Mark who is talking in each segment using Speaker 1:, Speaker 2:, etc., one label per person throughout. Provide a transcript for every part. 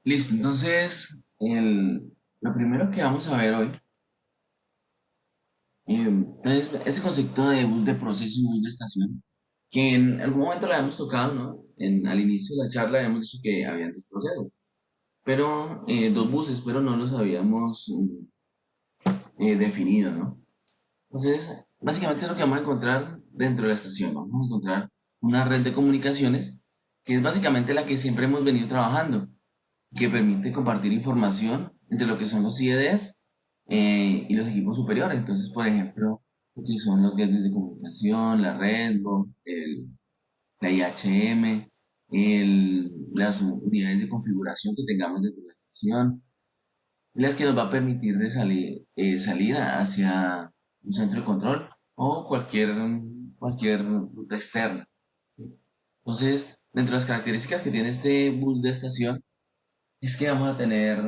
Speaker 1: Listo, entonces lo primero que vamos a ver hoy, es ese concepto de bus de proceso y bus de estación, que en algún momento lo habíamos tocado, ¿no? Al inicio de la charla habíamos dicho que habían dos procesos, pero dos buses, pero no los habíamos definido, ¿no? Entonces, básicamente lo que vamos a encontrar dentro de la estación, ¿no? Vamos a encontrar una red de comunicaciones que es básicamente la que siempre hemos venido trabajando, que permite compartir información entre lo que son los IEDs y los equipos superiores. Entonces, por ejemplo, lo que son los gateways de comunicación, la Redbox, la IHM, las unidades de configuración que tengamos dentro de la estación, las que nos va a permitir de salir hacia un centro de control o cualquier ruta externa. Entonces, dentro de las características que tiene este bus de estación, es que vamos a tener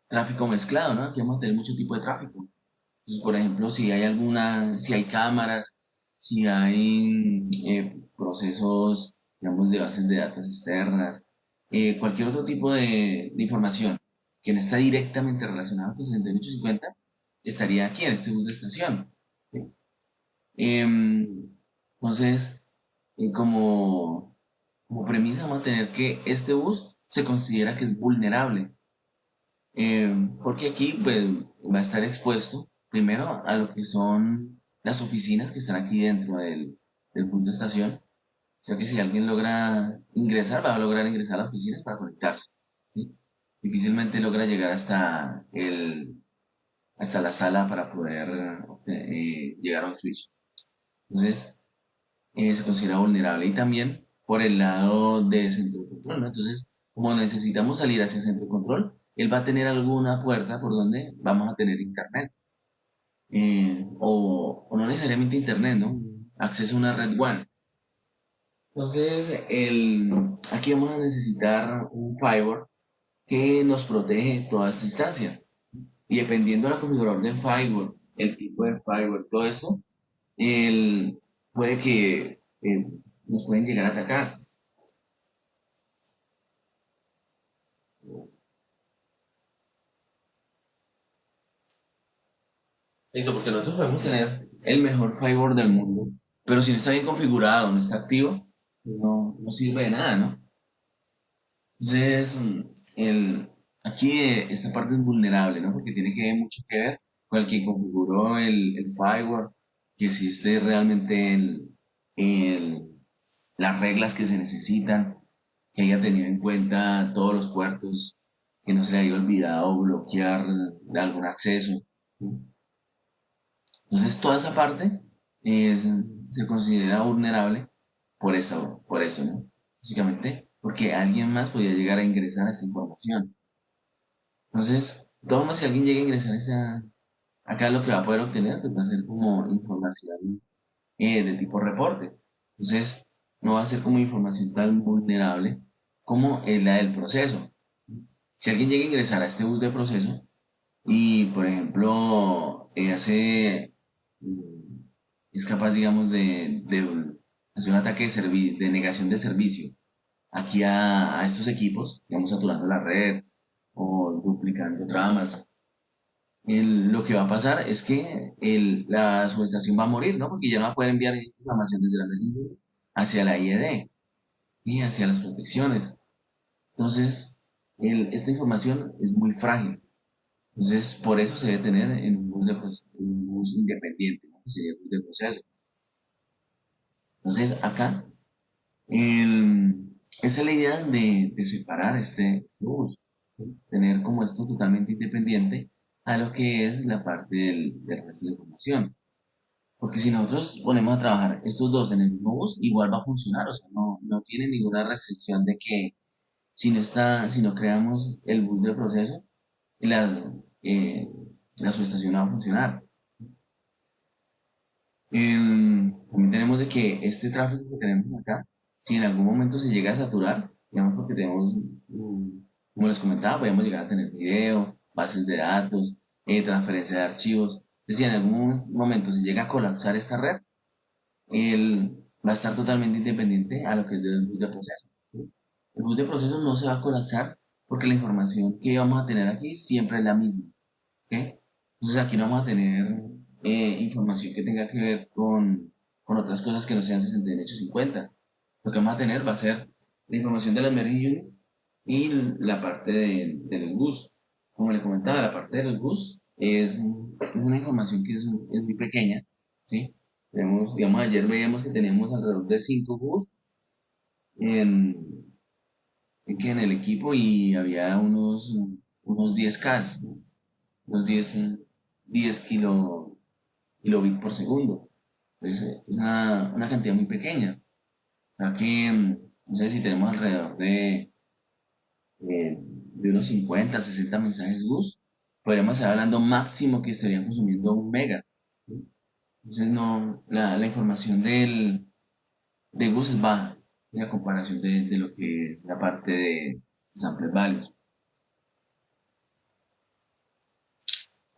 Speaker 1: tráfico mezclado, ¿no? Aquí vamos a tener mucho tipo de tráfico. Entonces, por ejemplo, si hay cámaras, si hay procesos, digamos, de bases de datos externas, cualquier otro tipo de información que no está directamente relacionada con 6850, estaría aquí en este bus de estación. ¿Sí? Entonces, como premisa vamos a tener que este bus se considera que es vulnerable, porque aquí pues, va a estar expuesto primero a lo que son las oficinas que están aquí dentro del bus de estación. O sea que si alguien logra ingresar, va a lograr ingresar a las oficinas para conectarse. ¿Sí? Difícilmente logra llegar hasta la sala para poder llegar a un switch. Entonces, se considera vulnerable. Y también por el lado de centro de control, ¿no? Entonces, como necesitamos salir hacia centro de control, él va a tener alguna puerta por donde vamos a tener internet. O no necesariamente internet, ¿no? Acceso a una red WAN. Entonces, aquí vamos a necesitar un firewall que nos protege toda esta instancia. Y dependiendo del configurador del firewall, el tipo de firewall, todo esto, el, puede que nos pueden llegar a atacar. Listo, porque nosotros podemos tener el mejor firewall del mundo, pero si no está bien configurado, no está activo, no sirve de nada, ¿no? Entonces, aquí esta parte es vulnerable, ¿no? Porque tiene mucho que ver con el que configuró el firewall, que si esté realmente el- las reglas que se necesitan, que haya tenido en cuenta todos los puertos, que no se le haya olvidado bloquear algún acceso. ¿Sí? Entonces, toda esa parte es- se considera vulnerable por eso, ¿no? Básicamente, porque alguien más podía llegar a ingresar a esa información. Entonces, de todas formas, si alguien llega a ingresar a acá lo que va a poder obtener pues va a ser como información de tipo reporte. Entonces, no va a ser como información tan vulnerable como es la del proceso. Si alguien llega a ingresar a este bus de proceso y, por ejemplo, es capaz, digamos, de hacer un ataque de negación de servicio aquí a estos equipos, digamos, saturando la red o duplicando tramas, lo que va a pasar es que la subestación va a morir, ¿no? Porque ya no va a poder enviar información desde la red hacia la IED y hacia las protecciones. Entonces, esta información es muy frágil. Entonces, por eso se debe tener en un bus independiente, ¿no? Que sería el bus de proceso. Entonces, acá, esa es la idea de separar este bus, ¿sí? Tener como esto totalmente independiente a lo que es la parte del resto de información. Porque si nosotros ponemos a trabajar estos dos en el mismo bus, igual va a funcionar, o sea, no tiene ninguna restricción de que si no creamos el bus de proceso, la, eh, la subestación no va a funcionar. También tenemos de que este tráfico que tenemos acá, si en algún momento se llega a saturar, digamos porque tenemos, como les comentaba, podemos llegar a tener video, bases de datos, transferencia de archivos. Es decir, en algún momento se llega a colapsar esta red, él va a estar totalmente independiente a lo que es del bus de proceso. ¿Sí? El bus de proceso no se va a colapsar porque la información que vamos a tener aquí siempre es la misma. ¿Ok? Entonces aquí no vamos a tener información que tenga que ver con otras cosas que no sean 6850. Lo que vamos a tener va a ser la información de las Memory Unit y la parte de los bus. Como le comentaba, la parte de los bus es una información que es muy pequeña, ¿sí? Tenemos, digamos, ayer veíamos que teníamos alrededor de 5 bus en, en el equipo y había unos 10K, ¿no? Unos 10 kilobits por segundo. Entonces, es una cantidad muy pequeña. Aquí, no sé si tenemos alrededor de unos 50 60 mensajes bus, podríamos estar hablando máximo que estarían consumiendo 1 mega. ¿Sí? Entonces, no, la información de bus es baja en la comparación de lo que es la parte de sample values.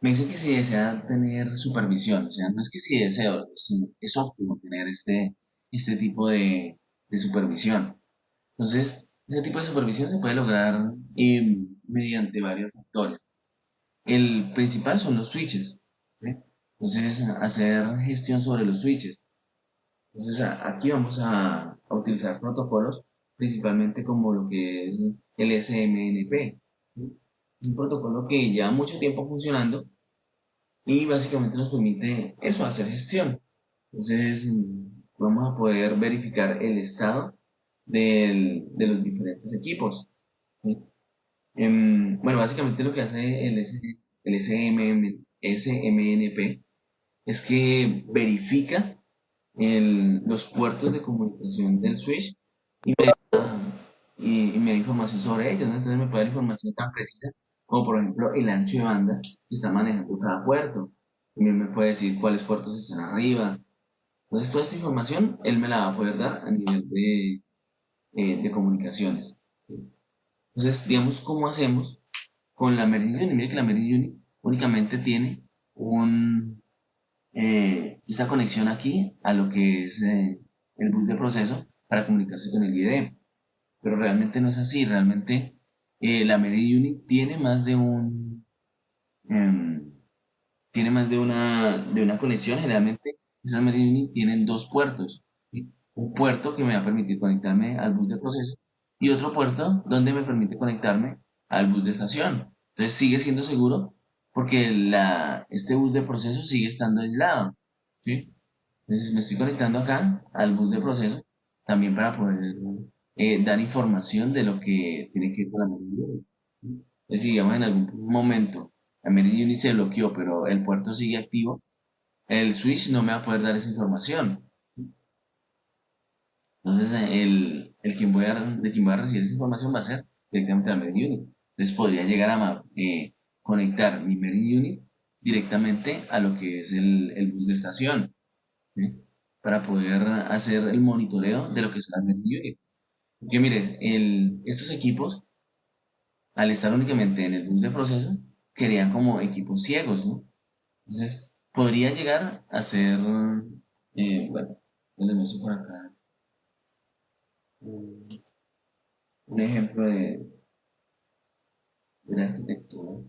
Speaker 1: Me dicen que si desea tener supervisión, o sea, no es que si deseo, sino es óptimo tener este tipo de supervisión. Entonces, ese tipo de supervisión se puede lograr mediante varios factores. El principal son los switches, ¿sí? Entonces, hacer gestión sobre los switches. Entonces, aquí vamos a utilizar protocolos, principalmente como lo que es el SMNP, ¿sí? Es un protocolo que lleva mucho tiempo funcionando y básicamente nos permite eso, hacer gestión. Entonces, vamos a poder verificar el estado de los diferentes equipos. ¿Sí? Bueno, básicamente lo que hace el SMNP es que verifica los puertos de comunicación del switch y me da información sobre ellos, ¿no? Entonces me puede dar información tan precisa como por ejemplo el ancho de banda que está manejando cada puerto. También me puede decir cuáles puertos están arriba. Entonces toda esta información él me la va a poder dar a nivel de comunicaciones. ¿Sí? Entonces, digamos, ¿cómo hacemos con la Meridian Unit? Mire que la Meridian Unit únicamente tiene esta conexión aquí a lo que es el bus de proceso para comunicarse con el IDE. Pero realmente no es así. Realmente la Meridian Unit tiene más em, tiene más de una conexión. Generalmente esas Meridian Unit tienen dos puertos, ¿sí? Un puerto que me va a permitir conectarme al bus de proceso y otro puerto donde me permite conectarme al bus de estación. Entonces sigue siendo seguro porque este bus de proceso sigue estando aislado, ¿sí? Entonces me estoy conectando acá al bus de proceso también para poder dar información de lo que tiene que ver con la Meridian. Entonces, si digamos en algún momento la Meridian Unit se bloqueó, pero el puerto sigue activo, el switch no me va a poder dar esa información. Entonces, de quien voy a recibir esa información va a ser directamente la Meridian Unit. Entonces, podría llegar a conectar mi Meridian Unit directamente a lo que es el bus de estación, ¿sí? Para poder hacer el monitoreo de lo que es la Meridian Unit. Porque mire, estos equipos al estar únicamente en el bus de proceso, querían como equipos ciegos, ¿no? Entonces, podría llegar a ser, bueno, les muestro por acá un, un ejemplo de la arquitectura.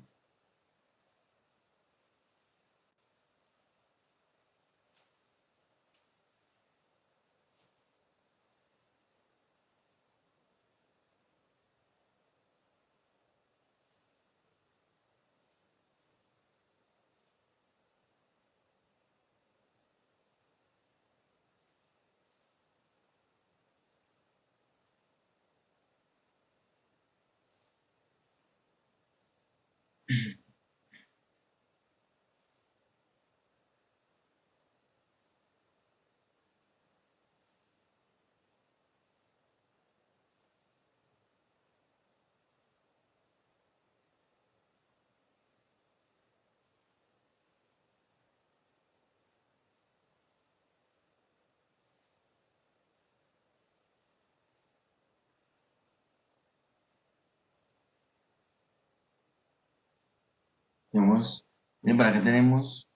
Speaker 1: Tenemos, miren, por acá tenemos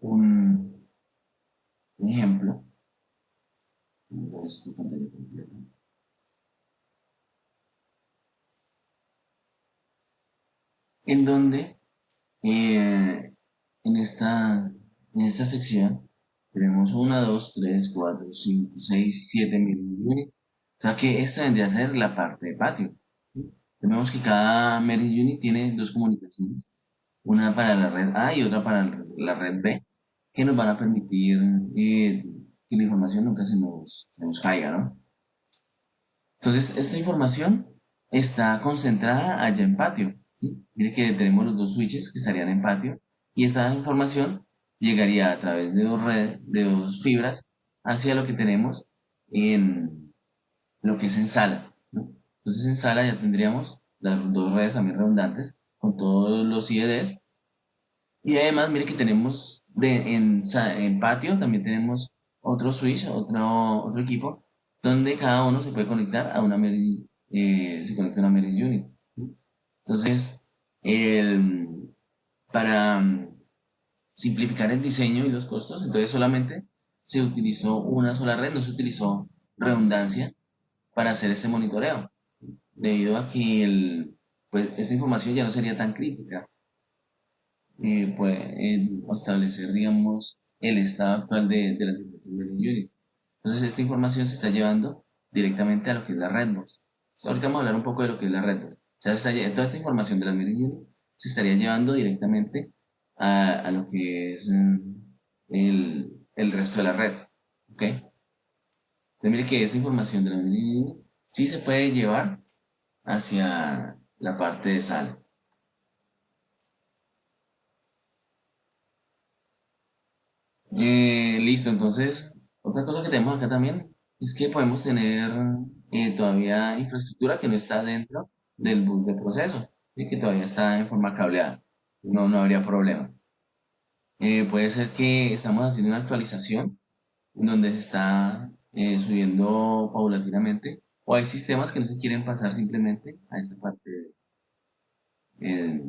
Speaker 1: un, un ejemplo. Esto, pantalla completa. en donde eh, en esta sección tenemos 1, 2, 3, 4, 5, 6, 7 merit units. O sea que esta vendría a ser la parte de patio. ¿Sí? Tenemos que cada merit unit tiene dos comunicaciones, una para la red A y otra para la red B, que nos van a permitir que la información nunca se nos caiga, ¿no? Entonces, esta información está concentrada allá en patio. ¿Sí? Mire que tenemos los dos switches que estarían en patio y esta información llegaría a través de dos redes, de dos fibras hacia lo que tenemos en lo que es en sala, ¿no? Entonces, en sala ya tendríamos las dos redes también redundantes con todos los IEDs y además, mire que tenemos en patio también tenemos otro switch, otro equipo, donde cada uno se puede conectar a una se conecta a una Merit Unit. ¿Sí? Entonces, el- para simplificar el diseño y los costos, entonces solamente se utilizó una sola red, no se utilizó redundancia para hacer este monitoreo, debido a que pues, esta información ya no sería tan crítica establecer, digamos, el estado actual de las diferentes business units. Entonces, esta información se está llevando directamente a lo que es la Redbox. Entonces, ahorita vamos a hablar un poco de lo que es la Redbox. O sea, toda esta información de las business units se estaría llevando directamente a lo que es el resto de la red. ¿Ok? Entonces, mire que esa información de las business units sí se puede llevar hacia la parte de sala. Listo, entonces, otra cosa que tenemos acá también es que podemos tener todavía infraestructura que no está dentro del bus de proceso, y que todavía está en forma cableada. No habría problema. Puede ser que estamos haciendo una actualización en donde se está subiendo paulatinamente, o hay sistemas que no se quieren pasar simplemente a esta parte. eh,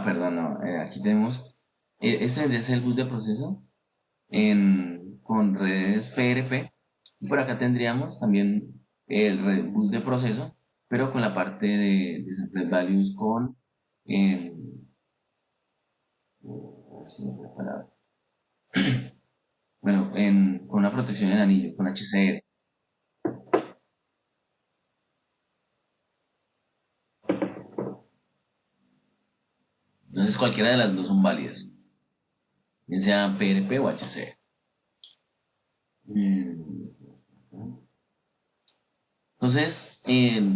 Speaker 1: Perdón, no, aquí tenemos, este vendría a ser el bus de proceso con redes PRP. Y por acá tendríamos también el bus de proceso, pero con la parte de Samplet Values eh, se me fue la palabra. Bueno, con una protección en anillo, con HCR. Entonces cualquiera de las dos son válidas, bien sea PRP o HCR. Entonces,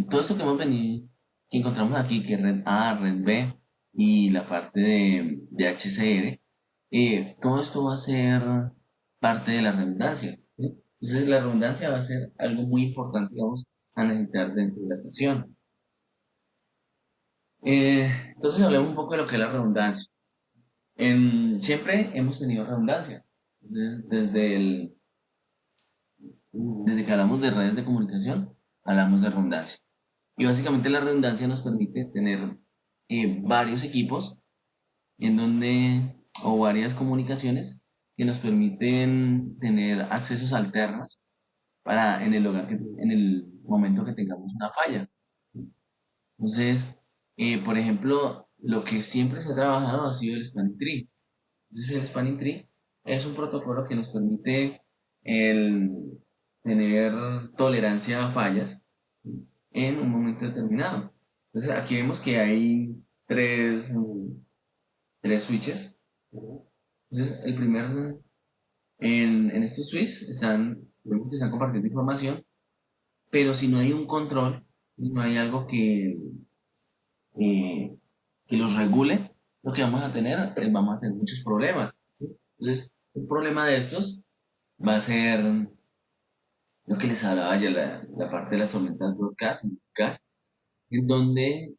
Speaker 1: todo esto que hemos venido, que encontramos aquí, que es red A, red B y la parte de HCR, todo esto va a ser parte de la redundancia. ¿Sí? Entonces, la redundancia va a ser algo muy importante, digamos, a necesitar dentro de la estación. Entonces, hablemos un poco de lo que es la redundancia. Siempre hemos tenido redundancia. Entonces, desde que hablamos de redes de comunicación, hablamos de redundancia. Y básicamente la redundancia nos permite tener varios equipos en donde, o varias comunicaciones que nos permiten tener accesos alternos para en el lugar en el momento que tengamos una falla. Entonces, por ejemplo, lo que siempre se ha trabajado ha sido el spanning tree. Entonces, el spanning tree es un protocolo que nos permite el tener tolerancia a fallas en un momento determinado. Entonces, aquí vemos que hay tres switches. Entonces, el primer, en estos switches vemos que están compartiendo información, pero si no hay un control, no hay algo eh, que los regule, lo que vamos a tener muchos problemas. ¿Sí? Entonces, un problema de estos va a ser lo que les hablaba ya la parte de las tormentas broadcast, en donde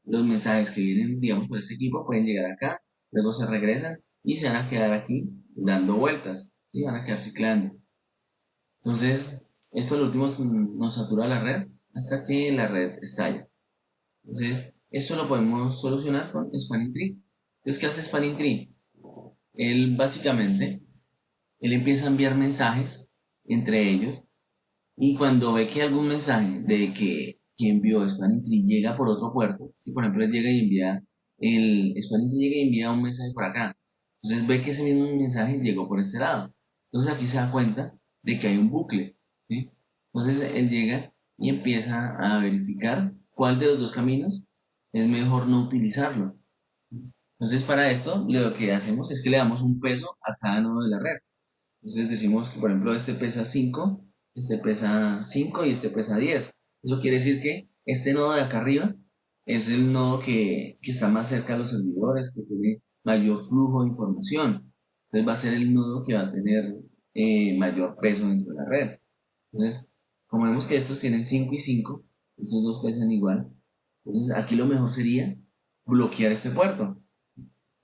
Speaker 1: los mensajes que vienen, digamos, por este equipo pueden llegar acá, luego se regresan y se van a quedar aquí dando vueltas, ¿sí? Van a quedar ciclando. Entonces, esto al último nos satura la red hasta que la red estalla. Entonces, eso lo podemos solucionar con Spanning Tree. Entonces, ¿qué hace Spanning Tree? Él básicamente, él empieza a enviar mensajes entre ellos y cuando ve que algún mensaje de que envió Spanning Tree llega por otro puerto, si por ejemplo él llega y envía, el Spanning Tree llega y envía un mensaje por acá, entonces ve que ese mismo mensaje llegó por este lado. Entonces aquí se da cuenta de que hay un bucle, ¿sí? Entonces él llega y empieza a verificar cuál de los dos caminos es mejor no utilizarlo. Entonces para esto lo que hacemos es que le damos un peso a cada nodo de la red. Entonces decimos que por ejemplo este pesa 5, este pesa 5 y este pesa 10. Eso quiere decir que este nodo de acá arriba es el nodo que está más cerca a los servidores, que tiene mayor flujo de información. Entonces va a ser el nodo que va a tener mayor peso dentro de la red. Entonces, como vemos que estos tienen 5 y 5, estos dos pesan igual. Entonces aquí lo mejor sería bloquear este puerto.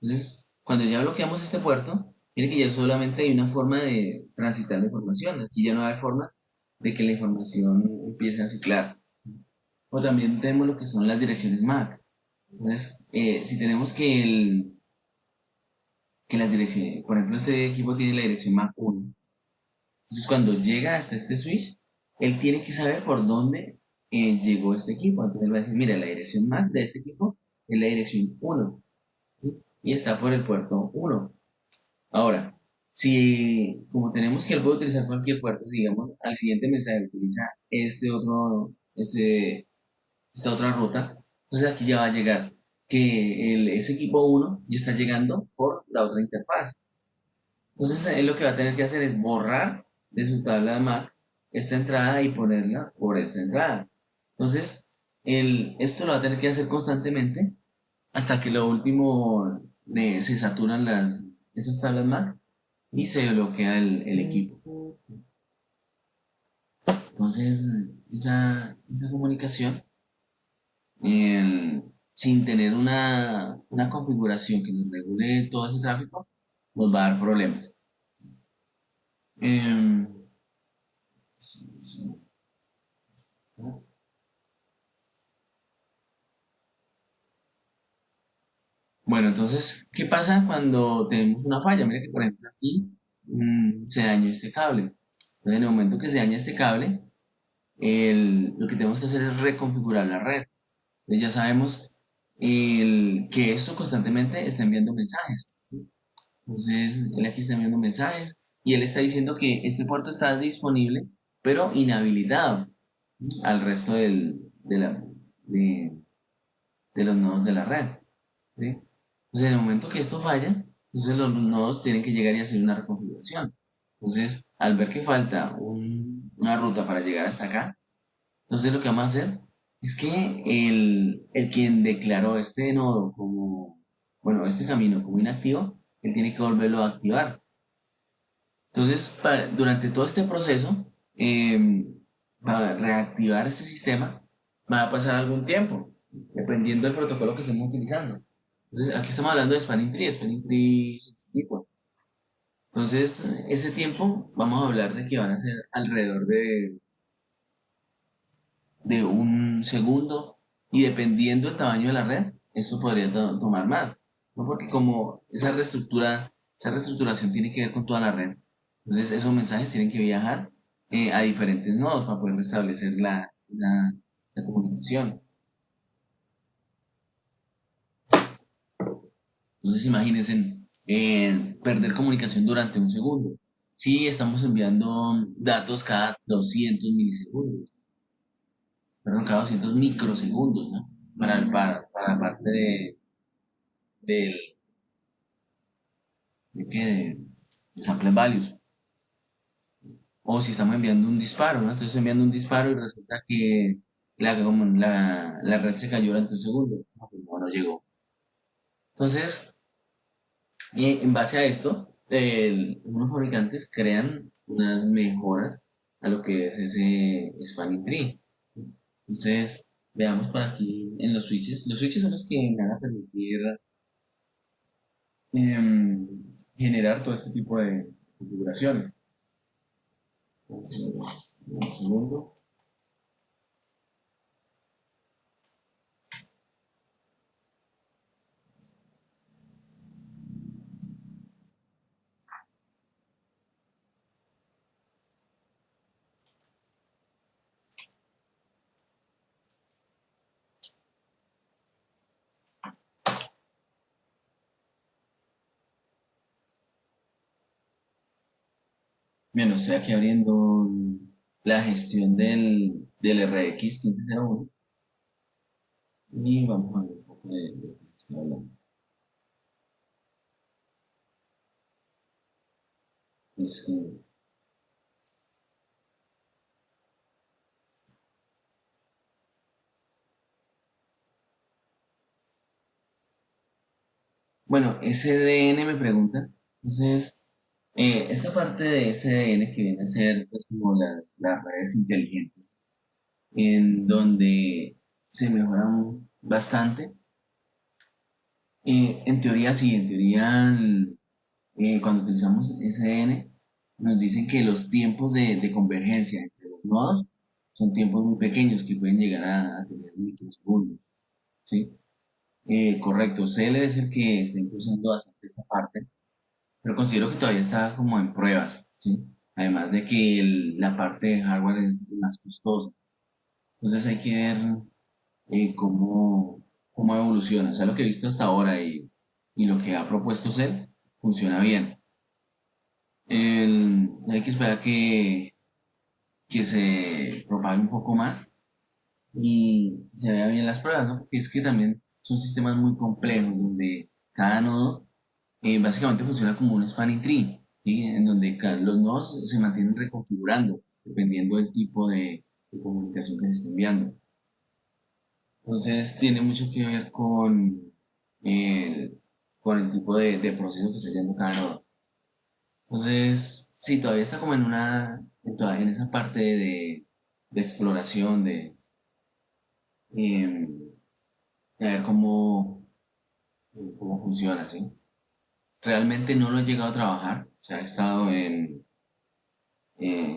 Speaker 1: Entonces, cuando ya bloqueamos este puerto, mire que ya solamente hay una forma de transitar la información. Aquí ya no hay forma de que la información empiece a ciclar. O también tenemos lo que son las direcciones MAC. Entonces, si tenemos que las direcciones, por ejemplo, este equipo tiene la dirección MAC 1. Entonces, cuando llega hasta este switch, él tiene que saber por dónde llegó este equipo. Entonces, él va a decir, mira, la dirección MAC de este equipo es la dirección 1, ¿sí? Y está por el puerto 1. Ahora, si como tenemos que él puede utilizar cualquier puerto, si digamos al siguiente mensaje utiliza esta otra ruta, entonces aquí ya va a llegar que ese equipo 1 ya está llegando por la otra interfaz. Entonces él lo que va a tener que hacer es borrar de su tabla de MAC esta entrada y ponerla por esta entrada. Entonces, esto lo va a tener que hacer constantemente hasta que lo último se saturan esas tablas MAC y se bloquea el equipo. Entonces, esa comunicación, sin tener una configuración que nos regule todo ese tráfico, nos va a dar problemas. Em, sí, sí. Bueno, entonces, ¿qué pasa cuando tenemos una falla? Mira que, por ejemplo, aquí se dañó este cable. Entonces, en el momento que se daña este cable, lo que tenemos que hacer es reconfigurar la red. Entonces ya sabemos que esto constantemente está enviando mensajes. Entonces, él aquí está enviando mensajes y él está diciendo que este puerto está disponible, pero inhabilitado al resto de, de los nodos de la red. ¿Sí? Entonces, en el momento que esto falla, entonces los nodos tienen que llegar y hacer una reconfiguración. Entonces, al ver que falta una ruta para llegar hasta acá, entonces lo que vamos a hacer es que el quien declaró este nodo como, bueno, este camino como inactivo, él tiene que volverlo a activar. Entonces, durante todo este proceso, para reactivar este sistema, va a pasar algún tiempo, dependiendo del protocolo que estemos utilizando. Entonces, aquí estamos hablando de Spanning Tree Sensitive. Entonces, ese tiempo vamos a hablar de que van a ser alrededor de un segundo y dependiendo del tamaño de la red, esto podría tomar más, ¿no? Porque como esa reestructuración tiene que ver con toda la red, entonces esos mensajes tienen que viajar a diferentes nodos para poder restablecer esa comunicación. Entonces imagínense perder comunicación durante un segundo. Si estamos enviando datos cada 200 milisegundos, perdón, cada 200 microsegundos, ¿no? Para la parte del, de, qué, de sample values. O si estamos enviando un disparo, ¿no? Entonces enviando un disparo y resulta que la red se cayó durante un segundo. No, pues no llegó. Entonces, en base a esto, unos fabricantes crean unas mejoras a lo que es ese Spanning Tree. Entonces, veamos por aquí en los switches. Los switches son los que me van a permitir generar todo este tipo de configuraciones. Entonces, un segundo. Bueno, estoy aquí abriendo la gestión del RX 1501 y vamos a ver un poco de lo que estoy hablando. Es que, bueno, SDN me pregunta. Entonces, esta parte de SDN que viene a ser pues, como las redes inteligentes, en donde se mejoran bastante. En teoría sí, en teoría cuando utilizamos SDN nos dicen que los tiempos de convergencia entre los nodos son tiempos muy pequeños que pueden llegar a tener microsegundos, ¿sí? Correcto, CL es el que está impulsando bastante esta parte, pero considero que todavía está como en pruebas, ¿sí? Además de que la parte de hardware es más costosa. Entonces hay que ver cómo evoluciona. O sea, lo que he visto hasta ahora y lo que ha propuesto CEL funciona bien. Hay que esperar que se propague un poco más y se vean bien las pruebas, ¿no? Porque es que también son sistemas muy complejos donde cada nodo básicamente funciona como un spanning tree, ¿sí? En donde los nodos se mantienen reconfigurando dependiendo del tipo de comunicación que se esté enviando. Entonces tiene mucho que ver el, con el tipo de proceso que está llevando cada nodo. Entonces, sí, todavía está como todavía en esa parte de exploración, em, de ver cómo funciona, ¿sí? Realmente no lo he llegado a trabajar, o sea, he estado en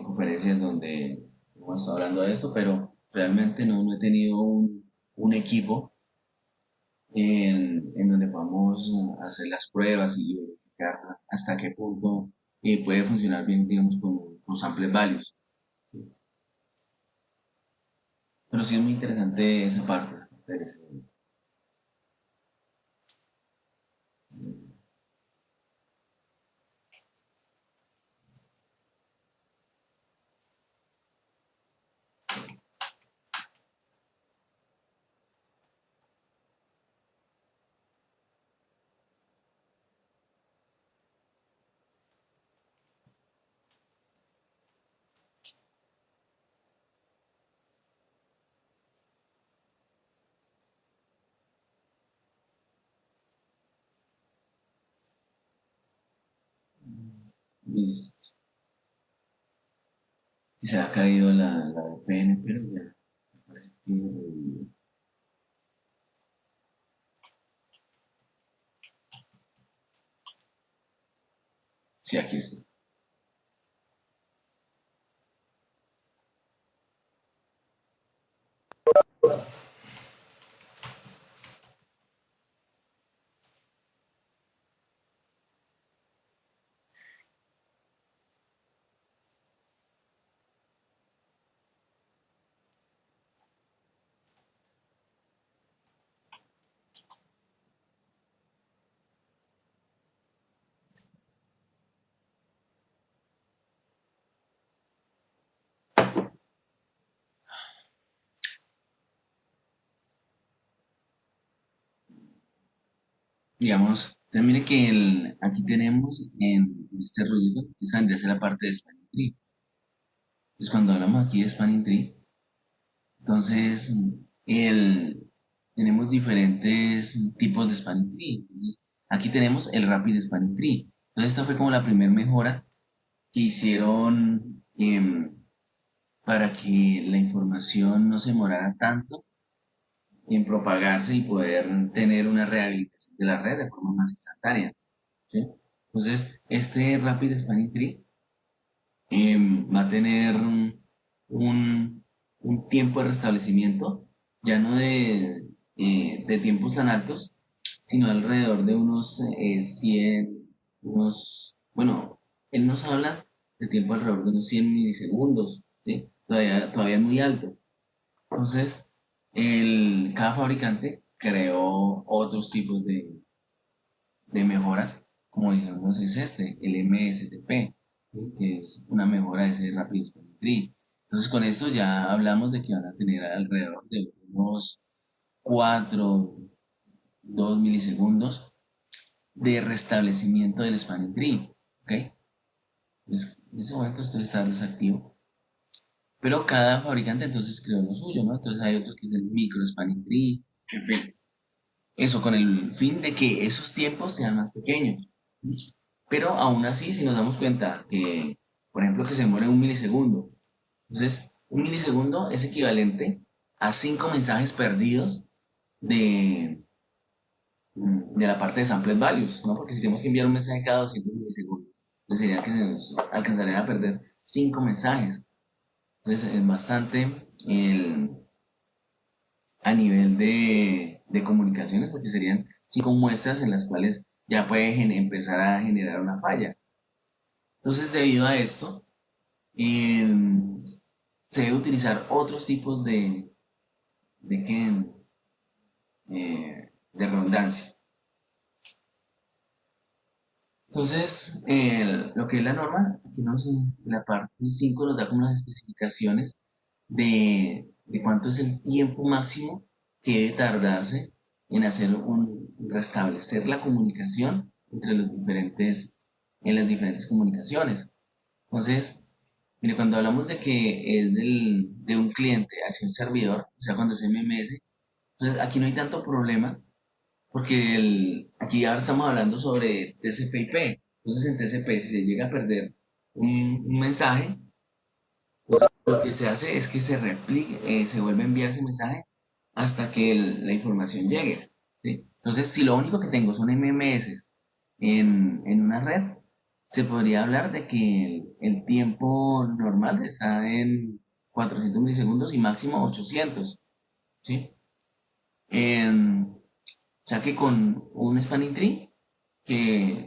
Speaker 1: conferencias donde hemos estado hablando de esto, pero realmente no he tenido un equipo en donde podamos hacer las pruebas y verificar hasta qué punto puede funcionar bien, digamos, con samples values. Pero sí es muy interesante esa parte. Listo. Y se ha caído la VPN, pero ya me parece que sí, aquí está. Digamos, entonces mire que aquí tenemos en este rollo, esa vendría a ser la parte de Spanning Tree. Entonces cuando hablamos aquí de Spanning Tree, entonces tenemos diferentes tipos de Spanning Tree. Entonces aquí tenemos el Rapid Spanning Tree. Entonces esta fue como la primera mejora que hicieron para que la información no se demorara tanto en propagarse y poder tener una rehabilitación de la red de forma más instantánea, ¿sí? Entonces, este Rapid Spanning Tree va a tener un tiempo de restablecimiento, ya no de tiempos tan altos, sino alrededor de unos 100, bueno, él nos habla de tiempo alrededor de unos 100 milisegundos, ¿sí? Todavía es muy alto. Entonces, cada fabricante creó otros tipos de mejoras, como digamos es el MSTP. ¿sí? Que es una mejora de ese Rapid Spanning Tree. Entonces con esto ya hablamos de que van a tener alrededor de unos 4, 2 milisegundos de restablecimiento del Spanning Tree. ¿Ok? En ese momento esto está desactivo. Pero cada fabricante entonces creó lo suyo, ¿no? Entonces hay otros que es el micro Spanning Tree, en fin. Eso con el fin de que esos tiempos sean más pequeños. Pero aún así, si nos damos cuenta que, por ejemplo, que se muere un milisegundo, entonces un milisegundo es equivalente a 5 mensajes perdidos de, de la parte de sampled values, ¿no? Porque si tenemos que enviar un mensaje cada 200 milisegundos, entonces sería que se nos alcanzarían a perder 5 mensajes. Entonces es bastante a nivel de comunicaciones, porque serían 5 muestras en las cuales ya puede empezar a generar una falla. Entonces, debido a esto, em, se debe utilizar otros tipos de, que, de redundancia. Entonces, lo que es la norma, aquí la parte 5 nos da como las especificaciones de cuánto es el tiempo máximo que debe tardarse en hacer restablecer la comunicación entre en las diferentes comunicaciones. Entonces, mire, cuando hablamos de que es de un cliente hacia un servidor, o sea, cuando es MMS, entonces aquí no hay tanto problema porque aquí ahora estamos hablando sobre TCP/IP. Entonces en TCP, si se llega a perder un mensaje, pues lo que se hace es que se replique, se vuelve a enviar ese mensaje hasta que la información llegue. ¿Sí? Entonces, si lo único que tengo son MMS en una red, se podría hablar de que el tiempo normal está en 400 milisegundos y máximo 800. ¿Sí? O sea que con un spanning tree,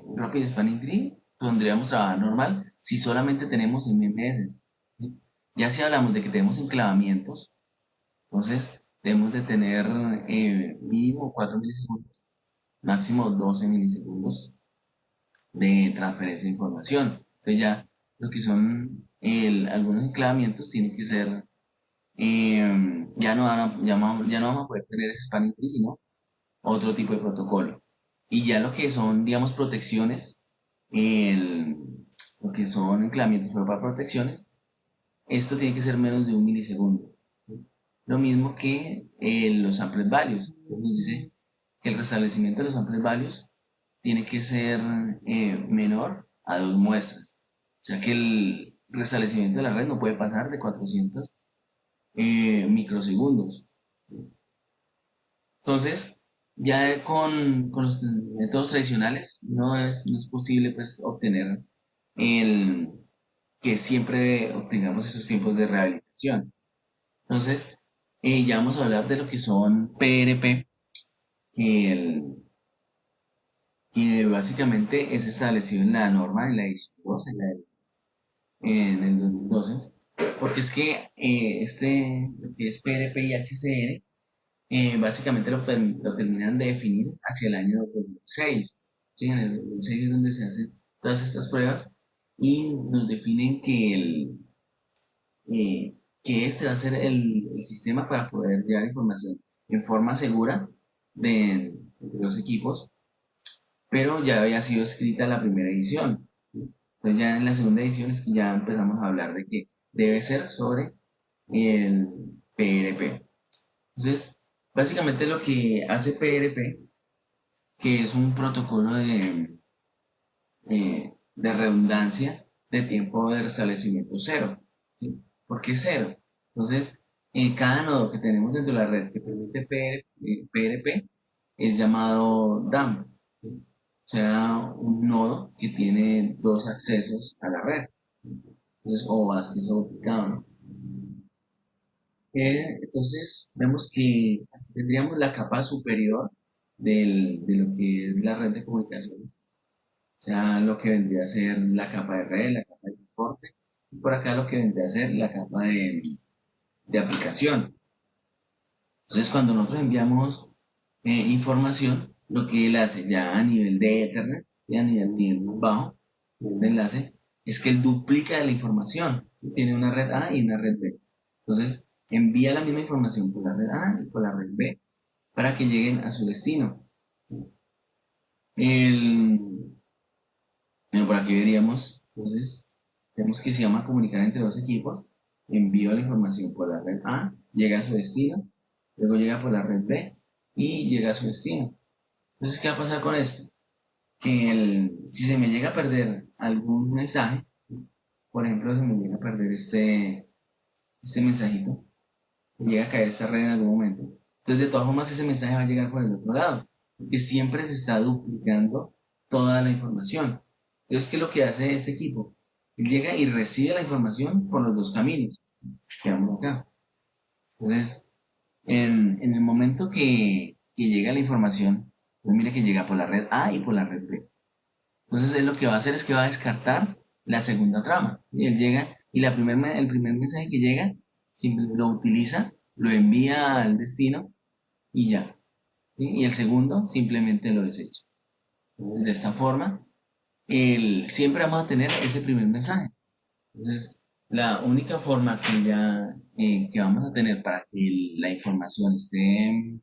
Speaker 1: un Rapid Spanning Tree, pondríamos trabajar normal si solamente tenemos MMS. ¿Sí? Ya si hablamos de que tenemos enclavamientos, entonces debemos de tener mínimo 4 milisegundos, máximo 12 milisegundos de transferencia de información. Entonces ya lo que son algunos enclavamientos tienen que ser, ya no vamos a poder tener ese spanning tree, sino otro tipo de protocolo. Y ya lo que son, digamos, protecciones, el- lo que son enclavamientos pero para protecciones, esto tiene que ser menos de un milisegundo. ¿Sí? Lo mismo que los samples values. Entonces nos dice que el restablecimiento de los samples values tiene que ser menor a 2 muestras. O sea que el restablecimiento de la red no puede pasar de 400 microsegundos. Entonces, ya con los métodos tradicionales no es posible pues, obtener el que siempre obtengamos esos tiempos de rehabilitación. Entonces, ya vamos a hablar de lo que son PRP, que, que básicamente es establecido en la norma, en la edición 2, en el 2012, porque es que lo que es PRP y HCR básicamente lo terminan de definir hacia el año 2006. ¿Sí? En el 2006 es donde se hacen todas estas pruebas y nos definen que este va a ser el sistema para poder llevar información en forma segura de los equipos, pero ya había sido escrita la primera edición. ¿Sí? Entonces ya en la segunda edición es que ya empezamos a hablar de que debe ser sobre el PRP. Entonces, básicamente lo que hace PRP, que es un protocolo de redundancia de tiempo de restablecimiento cero. ¿Sí? ¿Por qué cero? Entonces, cada nodo que tenemos dentro de la red que permite PRP es llamado DAM. ¿Sí? O sea, un nodo que tiene dos accesos a la red. Entonces, o acceso duplicado, ¿no? Entonces, vemos que aquí tendríamos la capa superior de lo que es la red de comunicaciones, o sea, lo que vendría a ser la capa de red, la capa de transporte, y por acá lo que vendría a ser la capa de aplicación. Entonces, cuando nosotros enviamos información, lo que él hace ya a nivel de Ethernet, y a nivel más bajo, de enlace, es que él duplica la información. Tiene una red A y una red B. Entonces, envía la misma información por la red A y por la red B para que lleguen a su destino. El, bueno, por aquí veríamos, entonces, vemos que si vamos a comunicar entre dos equipos, envío la información por la red A, llega a su destino, luego llega por la red B y llega a su destino. Entonces, ¿qué va a pasar con esto? Que si se me llega a perder algún mensaje, por ejemplo, se me llega a perder este mensajito, llega a caer esta red en algún momento. Entonces, de todas formas, ese mensaje va a llegar por el otro lado, porque siempre se está duplicando toda la información. Entonces, ¿qué es lo que hace este equipo? Él llega y recibe la información por los dos caminos que vamos acá. Entonces, en el momento que llega la información, pues mire que llega por la red A y por la red B. Entonces, él lo que va a hacer es que va a descartar la segunda trama. Y él llega, y el primer mensaje que llega, lo utiliza, lo envía al destino y ya. ¿Sí? Y el segundo simplemente lo desecha. Entonces, de esta forma, siempre vamos a tener ese primer mensaje. Entonces, la única forma que vamos a tener para que la información esté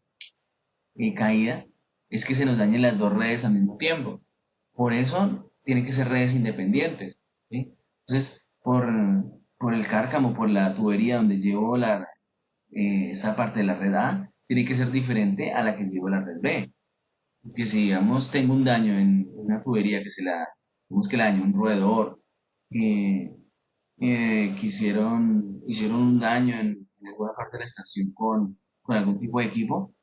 Speaker 1: caída es que se nos dañen las dos redes al mismo tiempo. Por eso tienen que ser redes independientes. ¿Sí? Entonces, por el cárcamo, por la tubería donde llevo esa parte de la red A, tiene que ser diferente a la que llevo la red B. Que si, digamos, tengo un daño en una tubería digamos que la dañó un roedor, que, hicieron un daño en alguna parte de la estación con algún tipo de equipo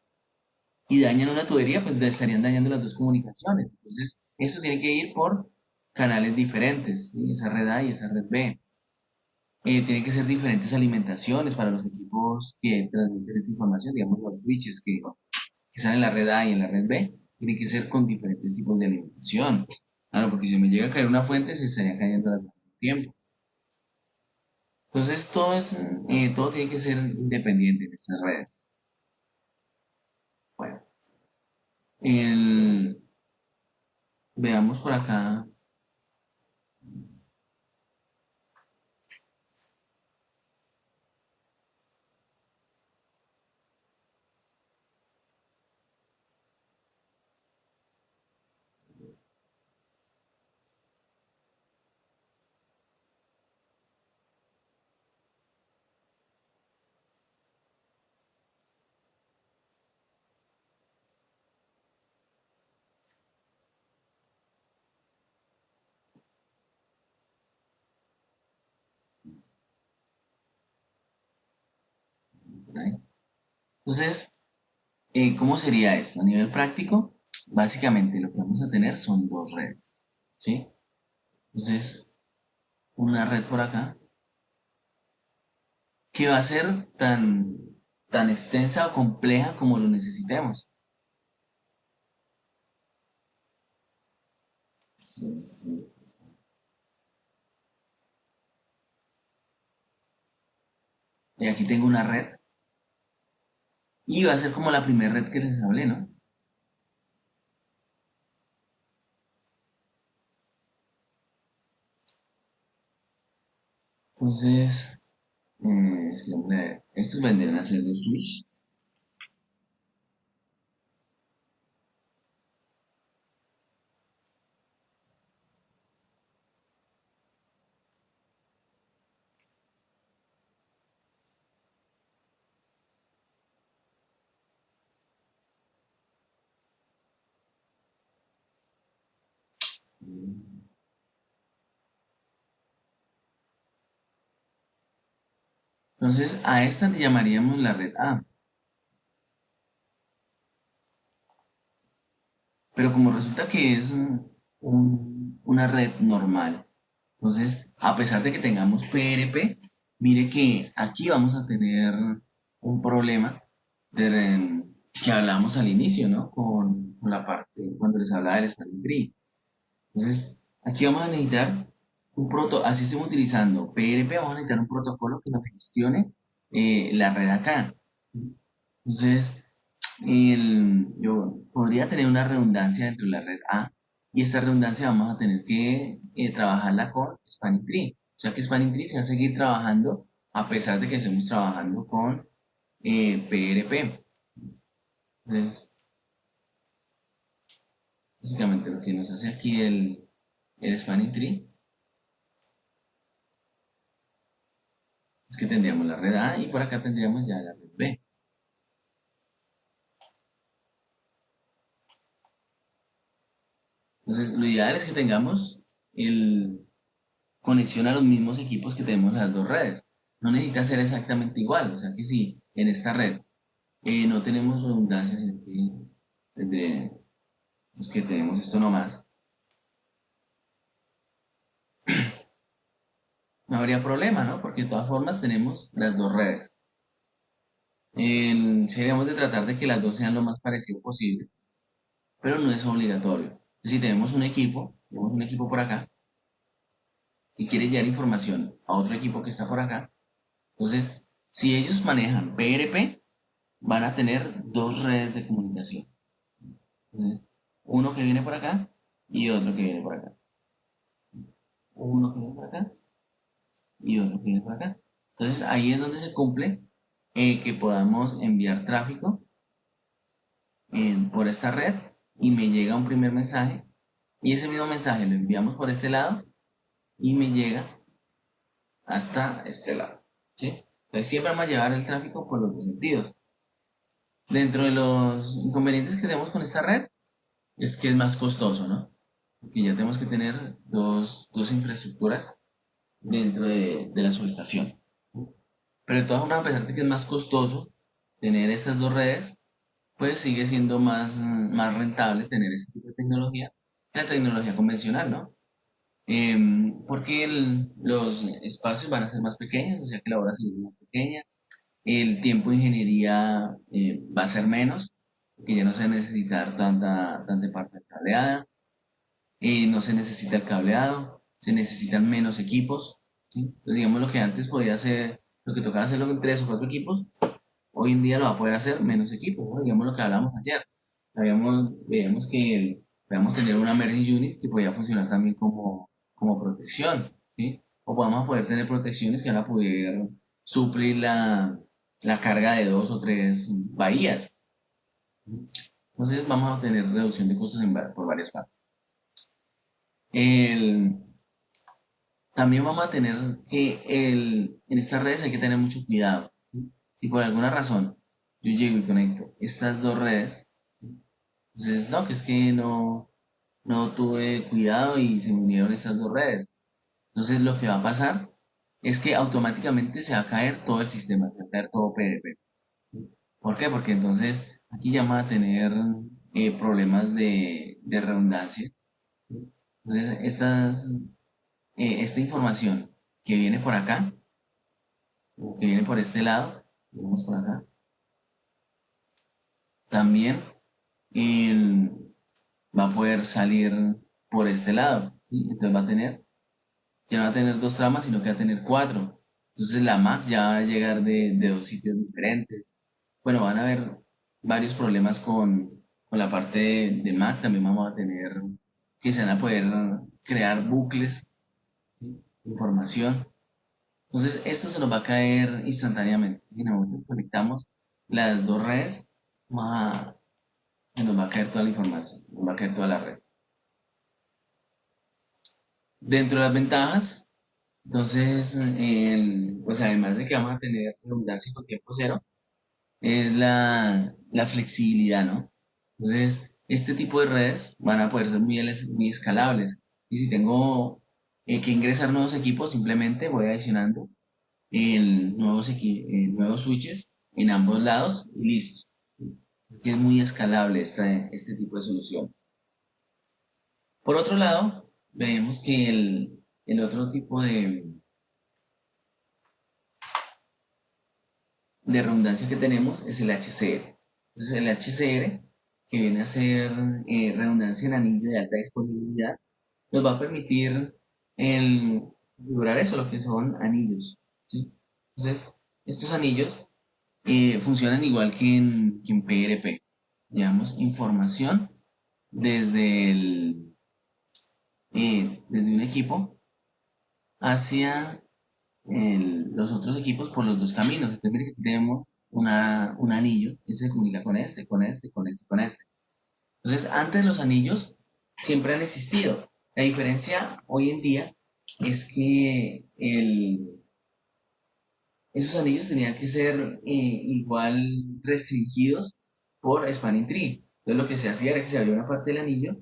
Speaker 1: y dañan una tubería, pues estarían dañando las dos comunicaciones. Entonces, eso tiene que ir por canales diferentes, ¿sí? Esa red A y esa red B. Tienen que ser diferentes alimentaciones para los equipos que transmiten esta información, digamos los switches que están en la red A y en la red B, tienen que ser con diferentes tipos de alimentación. Claro, porque si me llega a caer una fuente, se estaría cayendo al mismo tiempo. Entonces, todo tiene que ser independiente en estas redes. Bueno, el- veamos por acá. ¿Vale? Entonces, ¿cómo sería esto? A nivel práctico, básicamente lo que vamos a tener son dos redes, ¿sí? Entonces, una red por acá, que va a ser tan extensa o compleja como lo necesitemos. Y aquí tengo una red, y va a ser como la primera red que les hablé, ¿no? Entonces, es que, hombre, estos vendrían a ser los switch. Entonces, a esta le llamaríamos la red A. Pero como resulta que es una red normal, entonces, a pesar de que tengamos PRP, mire que aquí vamos a tener un problema que hablamos al inicio, ¿no? Con la parte, cuando les hablaba del español gris. Entonces, aquí vamos a necesitar así estemos utilizando PRP, vamos a necesitar un protocolo que nos gestione la red acá. Entonces, yo podría tener una redundancia dentro de la red A Y esta redundancia vamos a tener que trabajarla con Spanning Tree. O sea que Spanning Tree se va a seguir trabajando a pesar de que estemos trabajando con PRP. Entonces, básicamente lo que nos hace aquí el Spanning Tree es que tendríamos la red A y por acá tendríamos ya la red B. Entonces, lo ideal es que tengamos el conexión a los mismos equipos que tenemos en las dos redes. No necesita ser exactamente igual. O sea que si en esta red no tenemos redundancia, sino que tendremos que tenemos esto nomás, no habría problema, ¿no? Porque de todas formas tenemos las dos redes. Seríamos de tratar de que las dos sean lo más parecido posible, pero no es obligatorio. Si tenemos un equipo por acá, y quiere llevar información a otro equipo que está por acá, entonces, si ellos manejan PRP, van a tener dos redes de comunicación. Entonces, uno que viene por acá y otro que viene por acá. Uno que viene por acá y otro que viene por acá. Entonces, ahí es donde se cumple que podamos enviar tráfico por esta red y me llega un primer mensaje y ese mismo mensaje lo enviamos por este lado y me llega hasta este lado. ¿Sí? Entonces, siempre vamos a llevar el tráfico por los dos sentidos. Dentro de los inconvenientes que tenemos con esta red es que es más costoso, ¿no? Porque ya tenemos que tener dos infraestructuras dentro de la subestación. Pero de todas formas, a pesar de que es más costoso tener estas dos redes, pues sigue siendo más rentable tener este tipo de tecnología que la tecnología convencional, ¿no? Porque los espacios van a ser más pequeños, o sea que la hora sigue más pequeña, el tiempo de ingeniería va a ser menos, que ya no se va a necesitar tanta parte cableada, no se necesita el cableado, se necesitan menos equipos, ¿sí? Entonces, digamos lo que antes podía hacer, lo que tocaba hacerlo con tres o cuatro equipos, hoy en día lo va a poder hacer menos equipos, ¿no? Digamos lo que hablamos ayer. Veíamos que podíamos tener una merging unit que podía funcionar también como protección, ¿sí? O podemos poder tener protecciones que van a poder suplir la carga de dos o tres bahías. Entonces vamos a tener reducción de costos por varias partes. El, También vamos a tener que en estas redes hay que tener mucho cuidado. ¿Sí? Si por alguna razón yo llego y conecto estas dos redes, entonces no, que es que no tuve cuidado y se me unieron estas dos redes. Entonces lo que va a pasar es que automáticamente se va a caer todo el sistema, se va a caer todo PDP. ¿Por qué? Porque entonces aquí ya vamos a tener problemas de redundancia. Entonces esta información que viene por acá, o que viene por este lado, vamos por acá, también el- va a poder salir por este lado. ¿Sí? Entonces ya no va a tener dos tramas, sino que va a tener cuatro. Entonces la Mac ya va a llegar de dos sitios diferentes. Bueno, van a haber varios problemas con la parte de Mac. También vamos a tener que se van a poder crear bucles, ¿sí? Información. Entonces esto se nos va a caer instantáneamente. ¿Sí? En el momento que conectamos las dos redes, se nos va a caer toda la información, nos va a caer toda la red. Dentro de las ventajas, entonces, pues además de que vamos a tener redundancia con tiempo cero, es la flexibilidad, ¿no? Entonces, este tipo de redes van a poder ser muy escalables. Y si tengo que ingresar nuevos equipos, simplemente voy adicionando nuevos switches en ambos lados y listo. Que es muy escalable este tipo de soluciones. Por otro lado, vemos que el otro tipo de redundancia que tenemos es el HCR. Entonces el HCR, que viene a ser redundancia en anillo de alta disponibilidad, nos va a permitir configurar eso, lo que son anillos. ¿Sí? Entonces, estos anillos funcionan igual que en PRP. Llevamos información desde desde un equipo hacia los otros equipos por los dos caminos. Entonces, mire que aquí tenemos un anillo que se comunica con este, con este, con este, con este. Entonces, antes los anillos siempre han existido. La diferencia hoy en día es que esos anillos tenían que ser igual restringidos por Spanning Tree. Entonces, lo que se hacía era que se abría una parte del anillo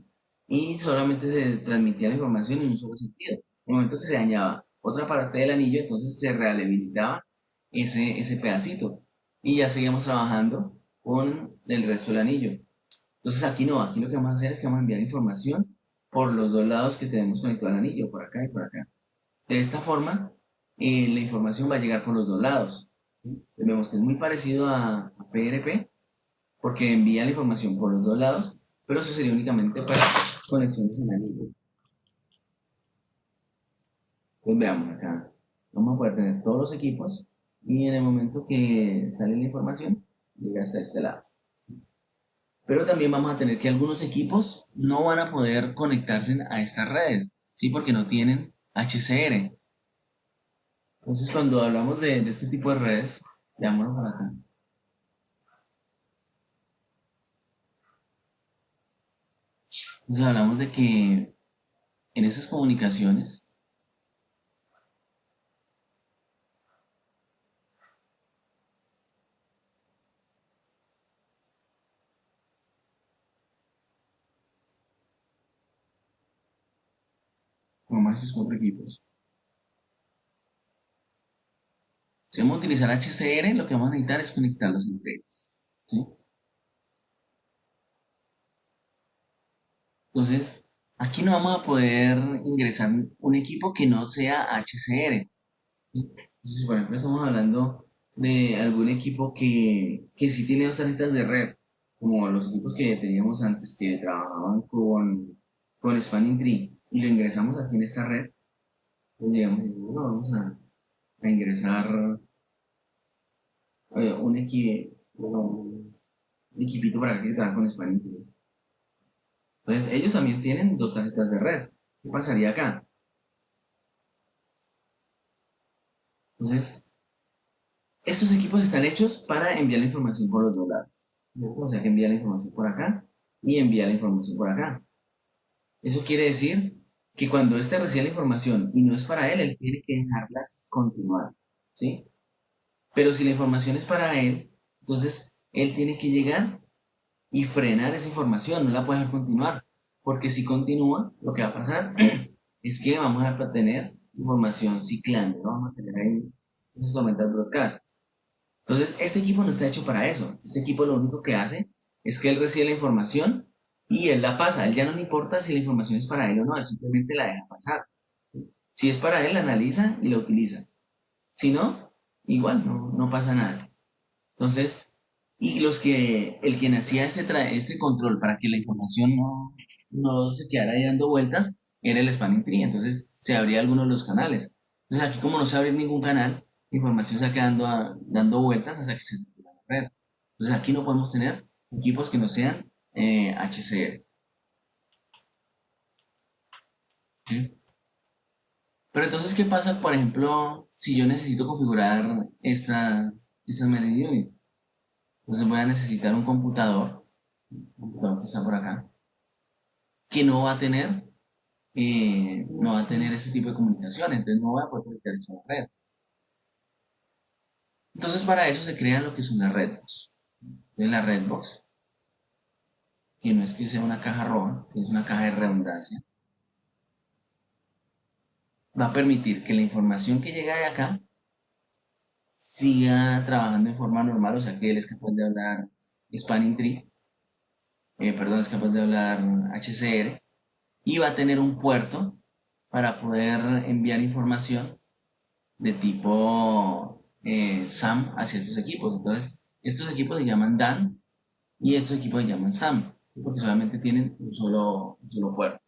Speaker 1: y solamente se transmitía la información en un solo sentido. En el momento que se dañaba otra parte del anillo, entonces se rehabilitaba ese pedacito y ya seguíamos trabajando con el resto del anillo. Entonces aquí no, aquí lo que vamos a hacer es que vamos a enviar información por los dos lados que tenemos conectado al anillo, por acá y por acá. De esta forma, la información va a llegar por los dos lados. ¿Sí? Vemos que es muy parecido a PRP porque envía la información por los dos lados, pero eso sería únicamente para conexiones en anillo. Pues veamos acá, vamos a poder tener todos los equipos y en el momento que sale la información, llega hasta este lado. Pero también vamos a tener que algunos equipos no van a poder conectarse a estas redes, ¿sí? Porque no tienen HCR. Entonces, cuando hablamos de este tipo de redes, veámoslo por acá. Entonces, hablamos de que en esas comunicaciones, como más estos cuatro equipos, si vamos a utilizar HCR, lo que vamos a necesitar es conectarlos entre ellos, ¿sí? Entonces, aquí no vamos a poder ingresar un equipo que no sea HCR. ¿Sí? Entonces, por ejemplo, estamos hablando de algún equipo que sí tiene dos tarjetas de red, como los equipos que teníamos antes que trabajaban con Spanning Tree, y lo ingresamos aquí en esta red, pues digamos, bueno, vamos a ingresar un equipito para que trabaje con Spanning Tree. Entonces, ellos también tienen dos tarjetas de red. ¿Qué pasaría acá? Entonces, estos equipos están hechos para enviar la información por los dos lados. O sea que envía la información por acá y envía la información por acá. Eso quiere decir que cuando éste recibe la información y no es para él, él tiene que dejarlas continuar. ¿Sí? Pero si la información es para él, entonces él tiene que llegar y frenar esa información, no la puede dejar continuar. Porque si continúa, lo que va a pasar es que vamos a tener información ciclando, ¿no? Vamos a tener ahí, entonces aumenta el broadcast. Entonces, este equipo no está hecho para eso. Este equipo lo único que hace es que él recibe la información y él la pasa. A él ya no le importa si la información es para él o no, él simplemente la deja pasar. Si es para él, la analiza y la utiliza. Si no, igual, no pasa nada. Entonces, y el quien hacía este control para que la información no se quedara ahí dando vueltas, era el spanning tree. Entonces, se abría alguno de los canales. Entonces, aquí como no se abre ningún canal, la información se va quedando dando vueltas hasta que se satura la red. Entonces, aquí no podemos tener equipos que no sean HCR. ¿Sí? Pero entonces, ¿qué pasa, por ejemplo, si yo necesito configurar esta Melody Unit? Entonces voy a necesitar un computador que está por acá, que no va a tener ese tipo de comunicación, entonces no voy a poder conectar eso a la red. Entonces para eso se crean lo que son las redbox. Entonces la redbox, que no es que sea una caja roja, que es una caja de redundancia, va a permitir que la información que llega de acá siga trabajando en forma normal, o sea que él es capaz de hablar Spanning Tree, perdón, es capaz de hablar HCR, y va a tener un puerto para poder enviar información de tipo SAM hacia estos equipos. Entonces, estos equipos se llaman DAN y estos equipos se llaman SAM, porque solamente tienen un solo puerto.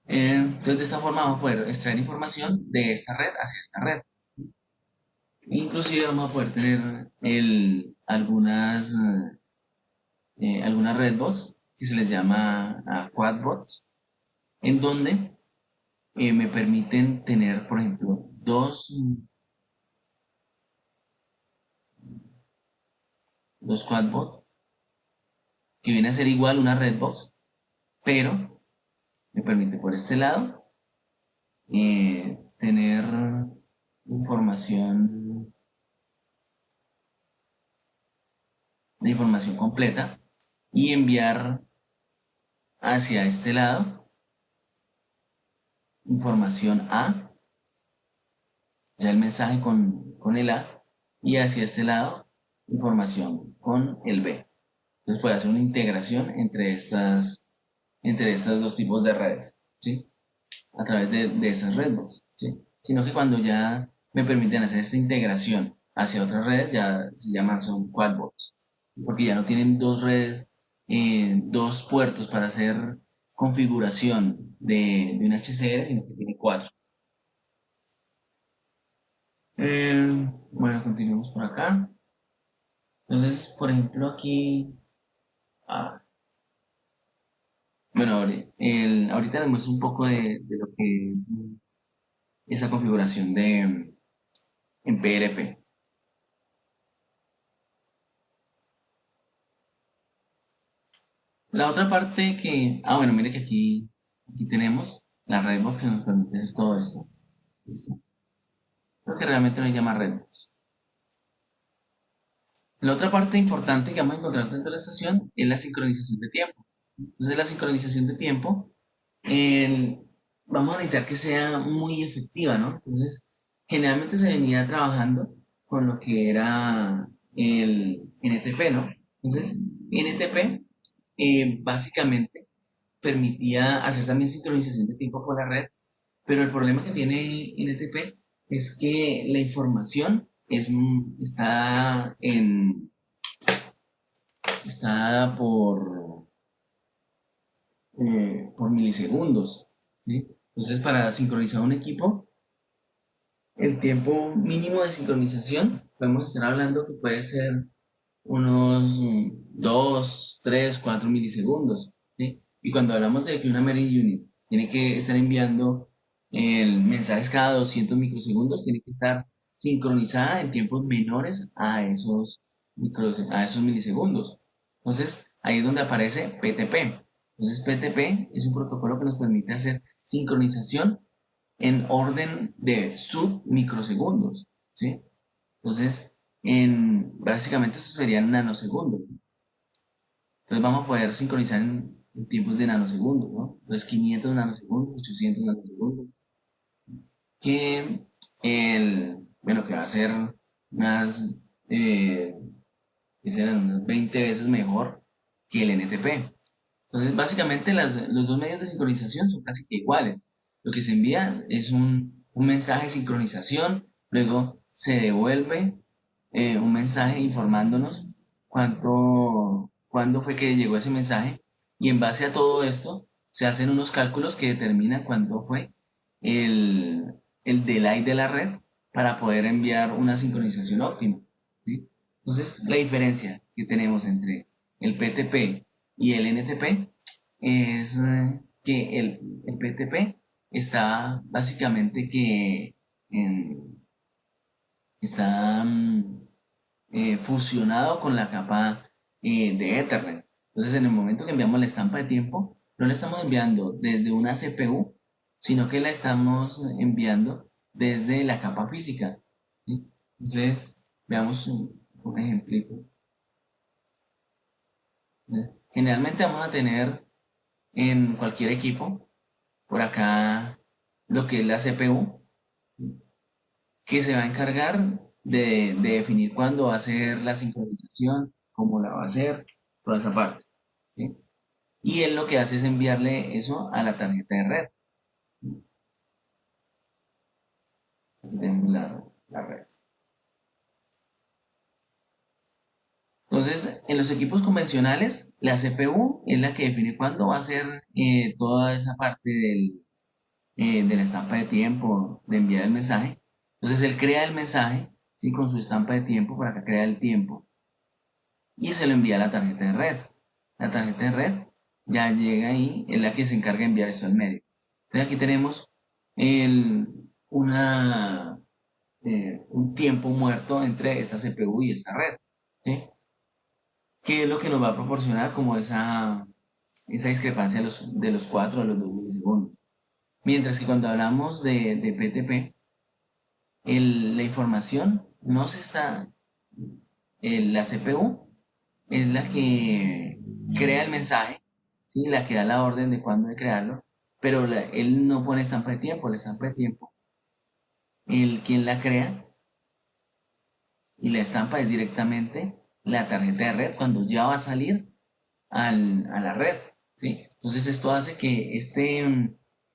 Speaker 1: Entonces, de esta forma vamos a poder extraer información de esta red hacia esta red. Inclusive vamos a poder tener algunas redbots que se les llama quadbots, en donde me permiten tener, por ejemplo, dos quadbots, que viene a ser igual una redbox, pero me permite por este lado tener información, de información completa y enviar hacia este lado información A, ya el mensaje con el A, y hacia este lado información con el B. Entonces puede hacer una integración entre estos dos tipos de redes, ¿sí? A través de esas redes, ¿sí? Sino que cuando ya me permiten hacer esta integración hacia otras redes, ya se llaman, son quadbots, porque ya no tienen dos redes, dos puertos para hacer configuración de un HCR, sino que tiene cuatro. Bueno, continuemos por acá. Entonces, por ejemplo, aquí, ah, bueno, ahorita les muestro un poco de lo que es esa configuración en PRP. La otra parte bueno, mire que aquí tenemos la Redbox que nos permite hacer todo esto. ¿Listo? Creo que realmente no se llama Redbox. La otra parte importante que vamos a encontrar dentro de la estación es la sincronización de tiempo. Entonces, la sincronización de tiempo, el- vamos a necesitar que sea muy efectiva, ¿no? Entonces, generalmente se venía trabajando con lo que era el NTP, ¿no? Entonces, NTP básicamente permitía hacer también sincronización de tiempo por la red, pero el problema que tiene NTP es que la información está por milisegundos, ¿sí? Entonces, para sincronizar un equipo, el tiempo mínimo de sincronización, podemos estar hablando que puede ser unos 2, 3, 4 milisegundos, ¿sí? Y cuando hablamos de que una Merit Unit tiene que estar enviando el mensajes cada 200 microsegundos, tiene que estar sincronizada en tiempos menores a esos milisegundos. Entonces, ahí es donde aparece PTP. Entonces, PTP es un protocolo que nos permite hacer sincronización en orden de submicrosegundos, ¿sí? Entonces, básicamente eso serían nanosegundos. Entonces vamos a poder sincronizar en tiempos de nanosegundos, ¿no? Entonces 500 nanosegundos, 800 nanosegundos, que bueno, que va a ser unas, eh, que serán unas 20 veces mejor que el NTP. Entonces básicamente los dos medios de sincronización son casi que iguales. Lo que se envía es un mensaje de sincronización, luego se devuelve un mensaje informándonos cuándo fue que llegó ese mensaje, y en base a todo esto se hacen unos cálculos que determinan cuándo fue el delay de la red para poder enviar una sincronización óptima, ¿sí? Entonces, la diferencia que tenemos entre el PTP y el NTP es que el PTP está básicamente en- está fusionado con la capa de Ethernet. Entonces, en el momento que enviamos la estampa de tiempo, no la estamos enviando desde una CPU, sino que la estamos enviando desde la capa física, ¿sí? Entonces, veamos un ejemplito. Generalmente vamos a tener en cualquier equipo, por acá, lo que es la CPU, que se va a encargar de definir cuándo va a ser la sincronización, cómo la va a hacer, toda esa parte, ¿sí? Y él lo que hace es enviarle eso a la tarjeta de red. Aquí tenemos la red. Entonces, en los equipos convencionales, la CPU es la que define cuándo va a ser toda esa parte de la estampa de tiempo, de enviar el mensaje. Entonces, él crea el mensaje, ¿sí? Con su estampa de tiempo, para que crea el tiempo, y se lo envía a la tarjeta de red. La tarjeta de red ya llega ahí, es la que se encarga de enviar eso al medio. Entonces aquí tenemos el, un tiempo muerto entre esta CPU y esta red, ¿sí? ¿Qué es lo que nos va a proporcionar como esa discrepancia de los 4 a los 2 milisegundos? Mientras que cuando hablamos de PTP, la información no se está, la CPU es la que crea el mensaje, ¿sí? La que da la orden de cuándo de crearlo, pero él no pone estampa de tiempo, la estampa de tiempo, el quien la crea y la estampa es directamente la tarjeta de red cuando ya va a salir a la red, ¿sí? Entonces esto hace que,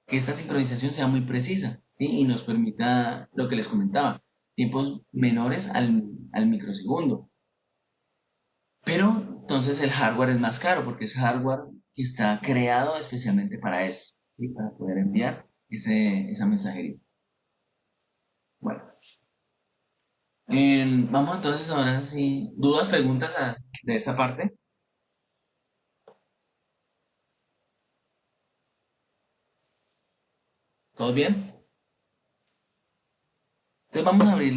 Speaker 1: que esta sincronización sea muy precisa, ¿sí? Y nos permita lo que les comentaba, tiempos menores al microsegundo. Pero entonces el hardware es más caro porque es hardware que está creado especialmente para eso, ¿sí? Para poder enviar esa mensajería. Bueno, vamos entonces ahora sí. ¿Dudas, preguntas de esta parte? ¿Todo bien? Entonces vamos a abrir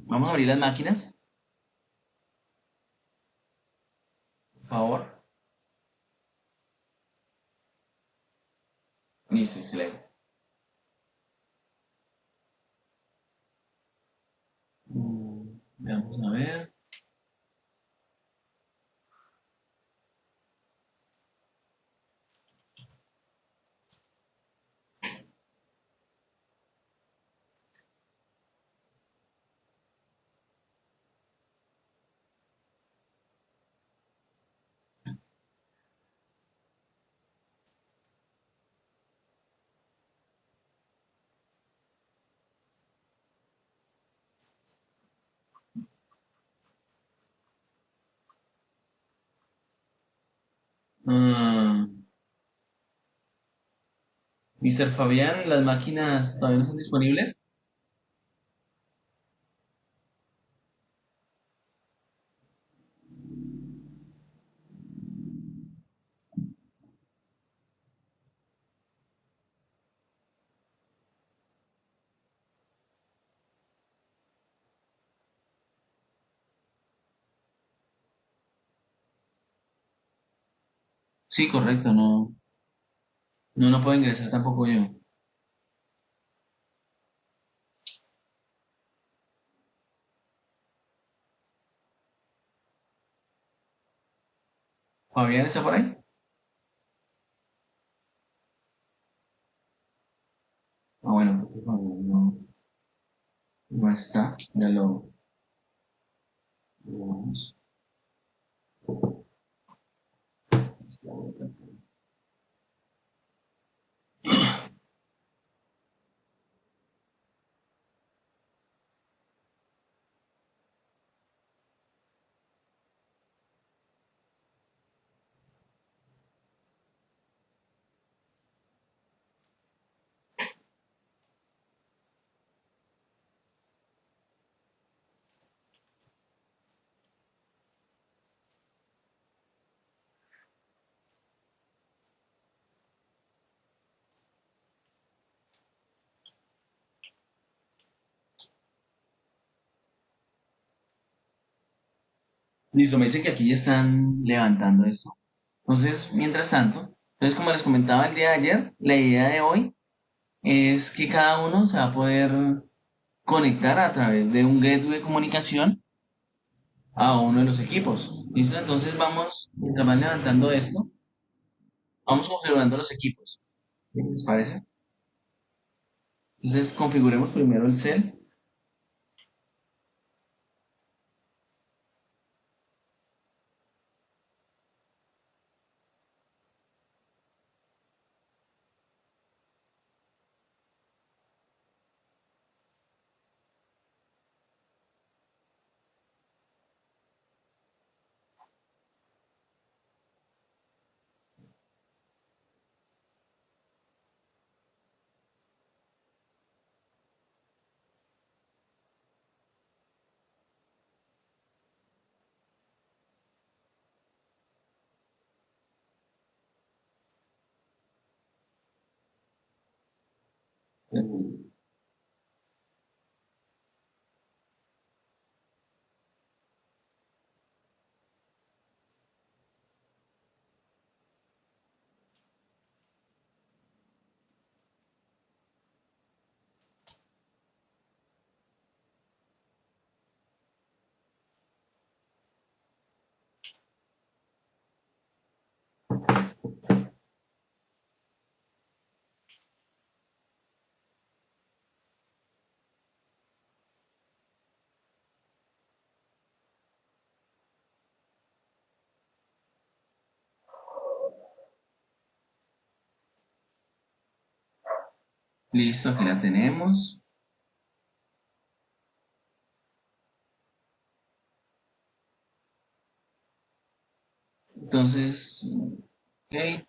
Speaker 1: vamos a abrir las máquinas, por favor. Listo, excelente. Vamos a ver. Ah, Mr. Fabián, las máquinas todavía no están disponibles. Sí, correcto, no, no puedo ingresar tampoco yo. ¿Fabián está por ahí? Ah, bueno, porque Fabián no está. Ya lo vamos. Listo, me dice que aquí ya están levantando esto. Entonces, mientras tanto, entonces como les comentaba el día de ayer, la idea de hoy es que cada uno se va a poder conectar a través de un gateway de comunicación a uno de los equipos. ¿Listo? Entonces vamos, mientras van levantando esto, vamos configurando los equipos. ¿Qué les parece? Entonces configuremos primero el cel. Listo, aquí la tenemos. Entonces, ok.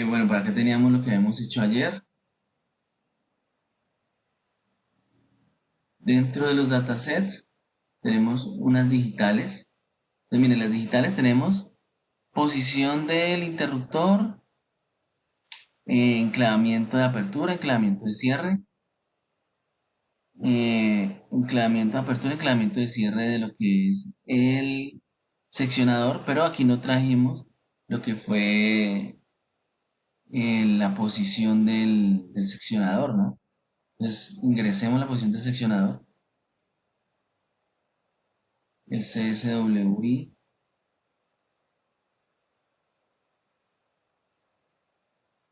Speaker 1: Bueno, por acá teníamos lo que habíamos hecho ayer. Dentro de los datasets tenemos unas digitales. Entonces, miren, las digitales tenemos posición del interruptor, enclavamiento de apertura, enclavamiento de cierre, enclavamiento de apertura, enclavamiento de cierre de lo que es el seccionador, pero aquí no trajimos lo que fue la posición del seccionador, ¿no? Entonces ingresemos la posición del seccionador, el CSWI,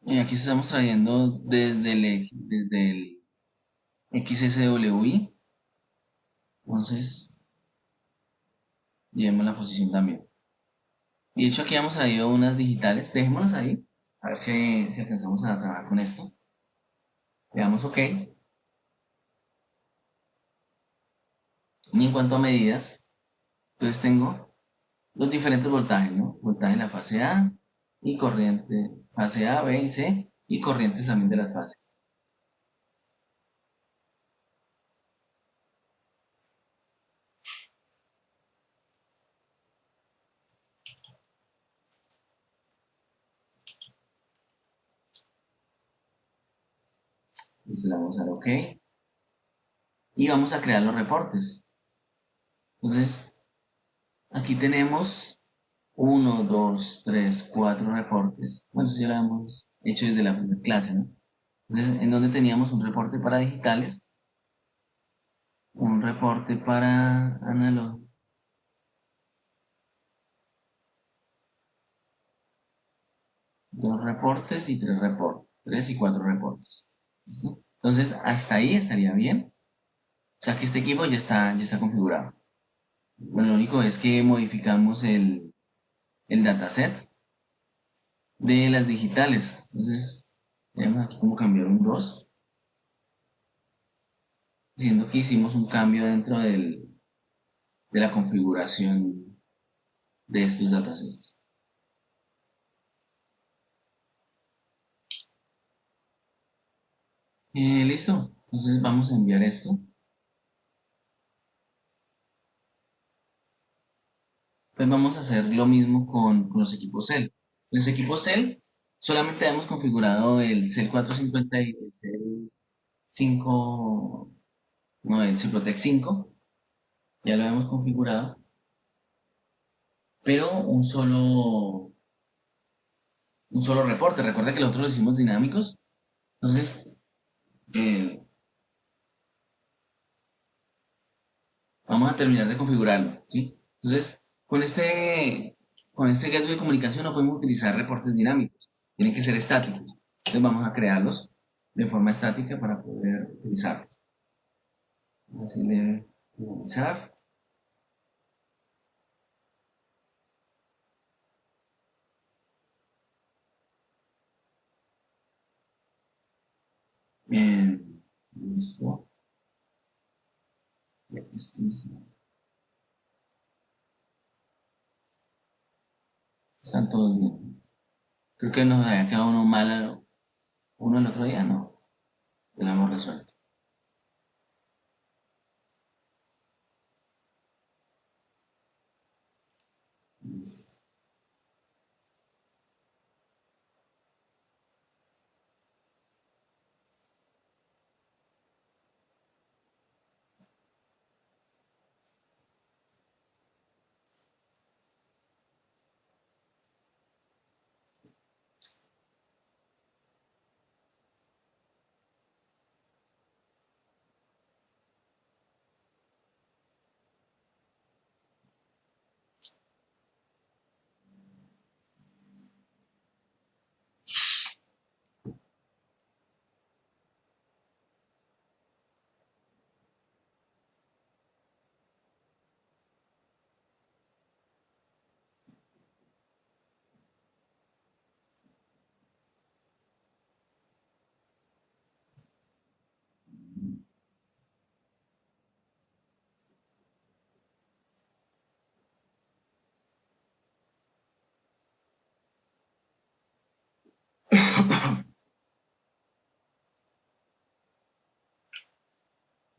Speaker 1: y aquí estamos trayendo desde el XSWI, entonces llevemos la posición también. Y de hecho aquí hemos traído unas digitales, dejémoslas ahí, a ver si alcanzamos a trabajar con esto. Le damos OK. Y en cuanto a medidas, entonces tengo los diferentes voltajes, ¿no? Voltaje de la fase A y corriente, fase A, B y C, y corrientes también de las fases. Entonces le vamos a dar OK. Y vamos a crear los reportes. Entonces, aquí tenemos 1, 2, 3, 4 reportes. Bueno, eso ya lo hemos hecho desde la primera clase, ¿no? Entonces, en donde teníamos un reporte para digitales, un reporte para analógico, dos reportes y tres reportes, tres y cuatro reportes. ¿Listo? Entonces, hasta ahí estaría bien. O sea que este equipo ya está configurado. Bueno, lo único es que modificamos el dataset de las digitales. Entonces, tenemos aquí como cambiar un 2, diciendo que hicimos un cambio dentro de la configuración de estos datasets. Listo. Entonces vamos a enviar esto. Entonces vamos a hacer lo mismo con los equipos Cell. Los equipos Cell solamente hemos configurado el Cell 450 y el Cell 5, no, el Cyprotec 5. Ya lo hemos configurado, pero un solo reporte. Recuerda que nosotros lo hicimos dinámicos. Entonces, eh, vamos a terminar de configurarlo, ¿sí? Entonces, con este gateway de comunicación no podemos utilizar reportes dinámicos, tienen que ser estáticos. Entonces vamos a crearlos de forma estática para poder utilizarlos. Así de finalizar. Listo. Estos están todos bien. Creo que nos había quedado uno mal, uno el otro día, no. Ya lo hemos resuelto. Listo.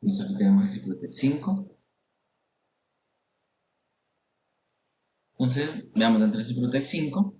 Speaker 1: Listo, aquí tenemos el Ciprotec 5. Entonces, veamos dentro del Ciprotec 5.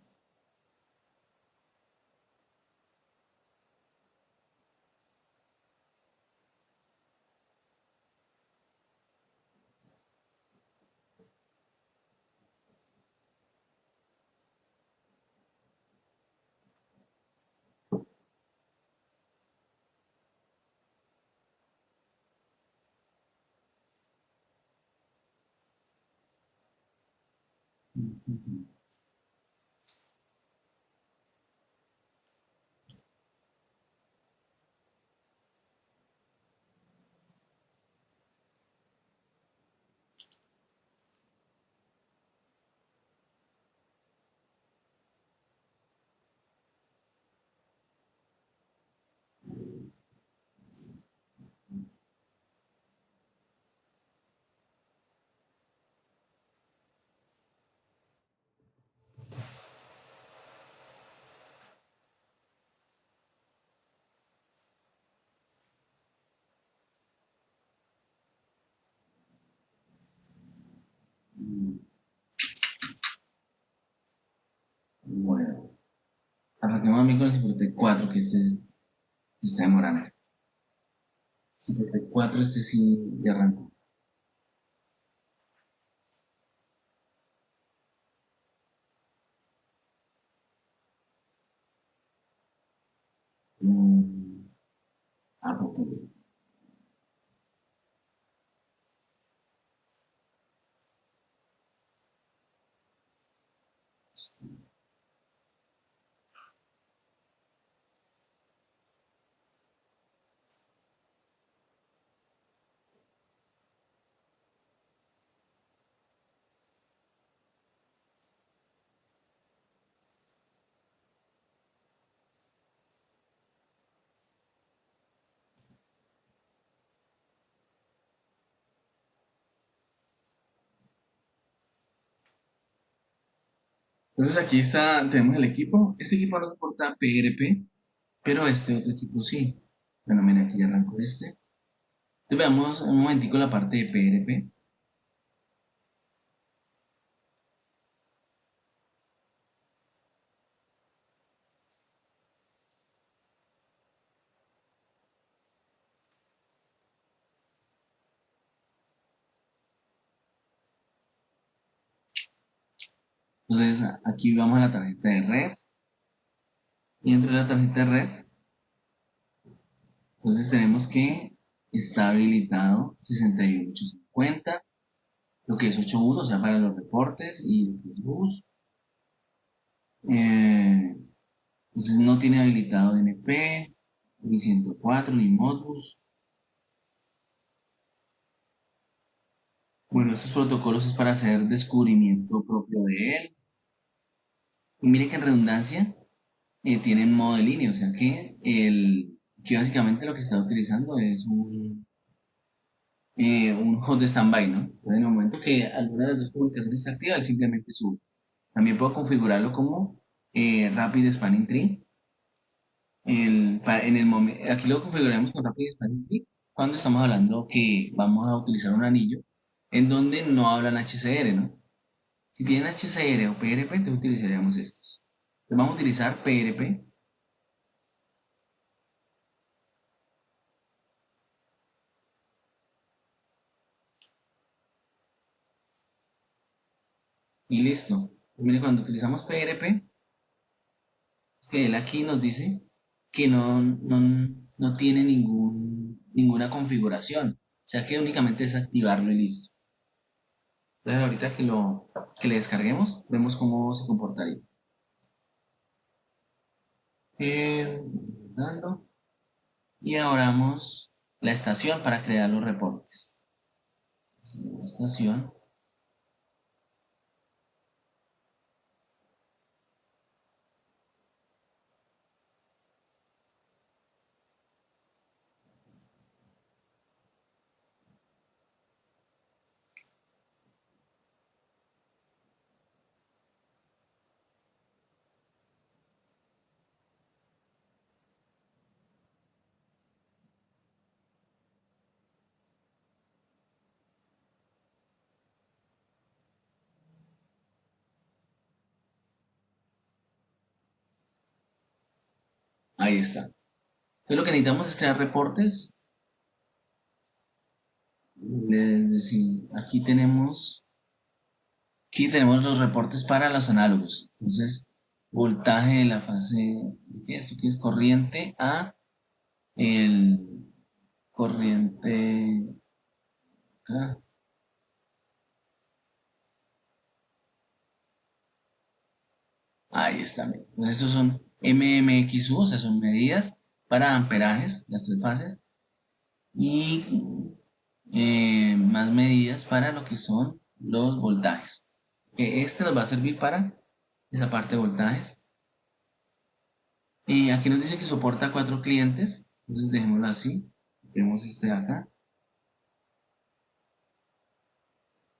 Speaker 1: Bueno, arranquemos bien con el Ciprotec 4, que este se está demorando. Ciprotec 4, este sí ya arrancó. Mm, pues, entonces aquí está, tenemos el equipo. Este equipo no soporta PRP, pero este otro equipo sí. Bueno, mira, aquí ya arrancó este. Entonces veamos un momentico la parte de PRP. Entonces aquí vamos a la tarjeta de red. Y dentro de la tarjeta de red, entonces tenemos que está habilitado 61850, lo que es 81, o sea, para los reportes y lo que es bus. Eh, entonces no tiene habilitado DNP, ni 104, ni Modbus. Bueno, estos protocolos es para hacer descubrimiento propio de él. Y mire que en redundancia tienen modo de línea, o sea que básicamente lo que está utilizando es un hot de standby, ¿no? Entonces, en el momento que alguna de las dos comunicaciones está activa, él simplemente sube. También puedo configurarlo como Rapid Spanning Tree. Aquí lo configuramos con Rapid Spanning Tree cuando estamos hablando que vamos a utilizar un anillo en donde no hablan HCR, ¿no? Si tienen HCR o PRP, entonces utilizaríamos estos. Entonces vamos a utilizar PRP y listo. Mire, cuando utilizamos PRP, que él aquí nos dice que no tiene ninguna configuración. O sea que únicamente es activarlo y listo. Entonces ahorita que le descarguemos, vemos cómo se comportaría. Dando. Y ahora vamos la estación para crear los reportes. La estación. Ahí está. Entonces lo que necesitamos es crear reportes. Es decir, aquí tenemos los reportes para los análogos. Entonces, voltaje de la fase, ¿de qué? Esto que es corriente a el corriente acá. Ahí está. Entonces, estos son MMXU, o sea, son medidas para amperajes, las tres fases, y más medidas para lo que son los voltajes. Que este nos va a servir para esa parte de voltajes. Y aquí nos dice que soporta 4 clientes, entonces dejémoslo así. Vemos este de acá.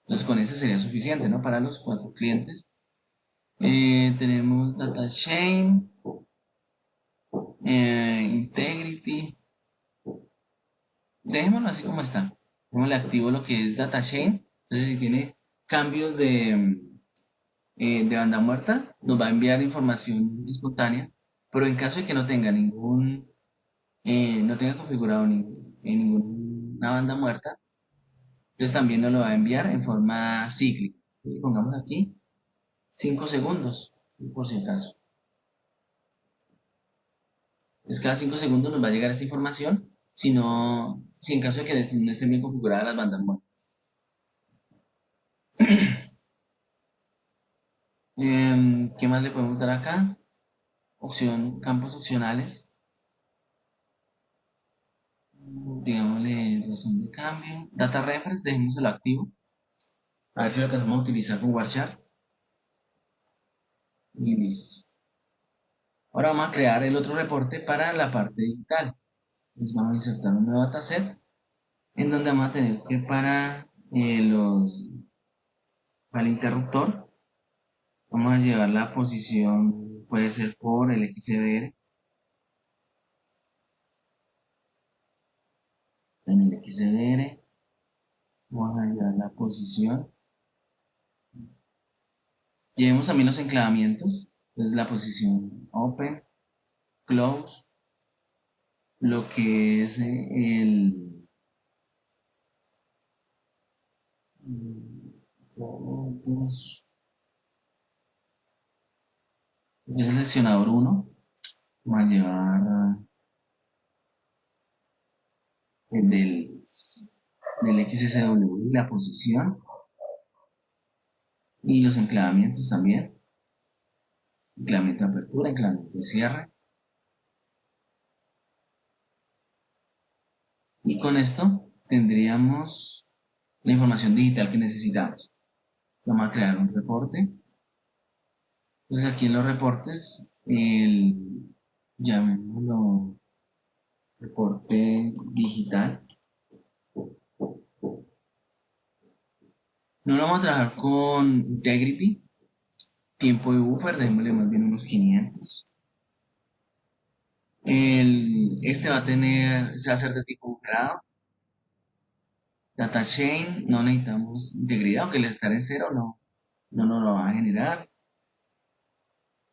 Speaker 1: Entonces con ese sería suficiente, ¿no? Para los 4 clientes. Tenemos Data Chain, Integrity. Dejémoslo así como está. Le activo lo que es Data Chain. Entonces si tiene cambios de banda muerta, nos va a enviar información espontánea. Pero en caso de que no tenga no tenga configurado ninguna banda muerta, entonces también nos lo va a enviar en forma cíclica. Y pongamos aquí 5 segundos, por si acaso. Entonces cada 5 segundos nos va a llegar esta información, si en caso de que no estén bien configuradas las bandas muertas. ¿Qué más le podemos dar acá? Campos opcionales. Digámosle razón de cambio. Data reference, dejémoslo activo. A ver si lo alcanzamos a utilizar con Warchar. Y listo. Ahora vamos a crear el otro reporte para la parte digital. Entonces vamos a insertar un nuevo dataset en donde vamos a tener que para el interruptor, vamos a llevar la posición, puede ser por el XCDR. En el XCDR vamos a llevar la posición. Llevemos también los enclavamientos. Entonces la posición open, close, lo que es el seleccionador 1. Vamos a llevar el del XSW, la posición y los enclavamientos también. Enclavamiento de apertura, enclavamiento de cierre. Y con esto tendríamos la información digital que necesitamos. Vamos a crear un reporte. Entonces aquí en los reportes, llamémoslo reporte digital. No vamos a trabajar con Integrity. Tiempo de buffer, démosle más bien unos 500. Este se va a hacer de tipo bufferado. Data chain, no necesitamos integridad, aunque el estar en cero no nos lo va a generar.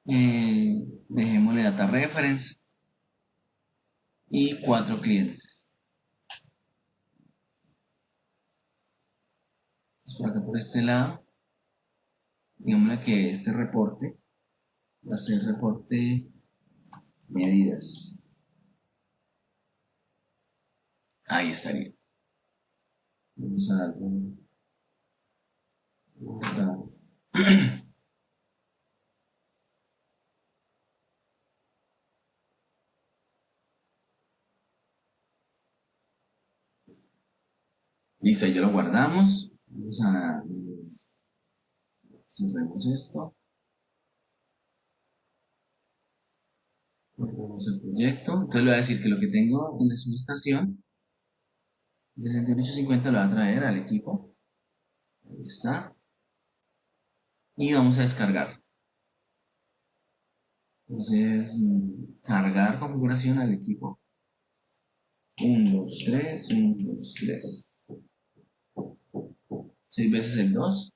Speaker 1: Dejémosle data reference y 4 clientes. Entonces por acá por este lado, digámosle que este reporte va a ser reporte medidas. Ahí estaría. Vamos a darle guardar. Listo, ya lo guardamos. Cerremos esto. Guardamos el proyecto. Entonces le voy a decir que lo que tengo en la subestación, el 6850 lo va a traer al equipo. Ahí está. Y vamos a descargar. Entonces, cargar configuración al equipo. 1, 2, 3, 1, 2, 3. 6 veces el 2.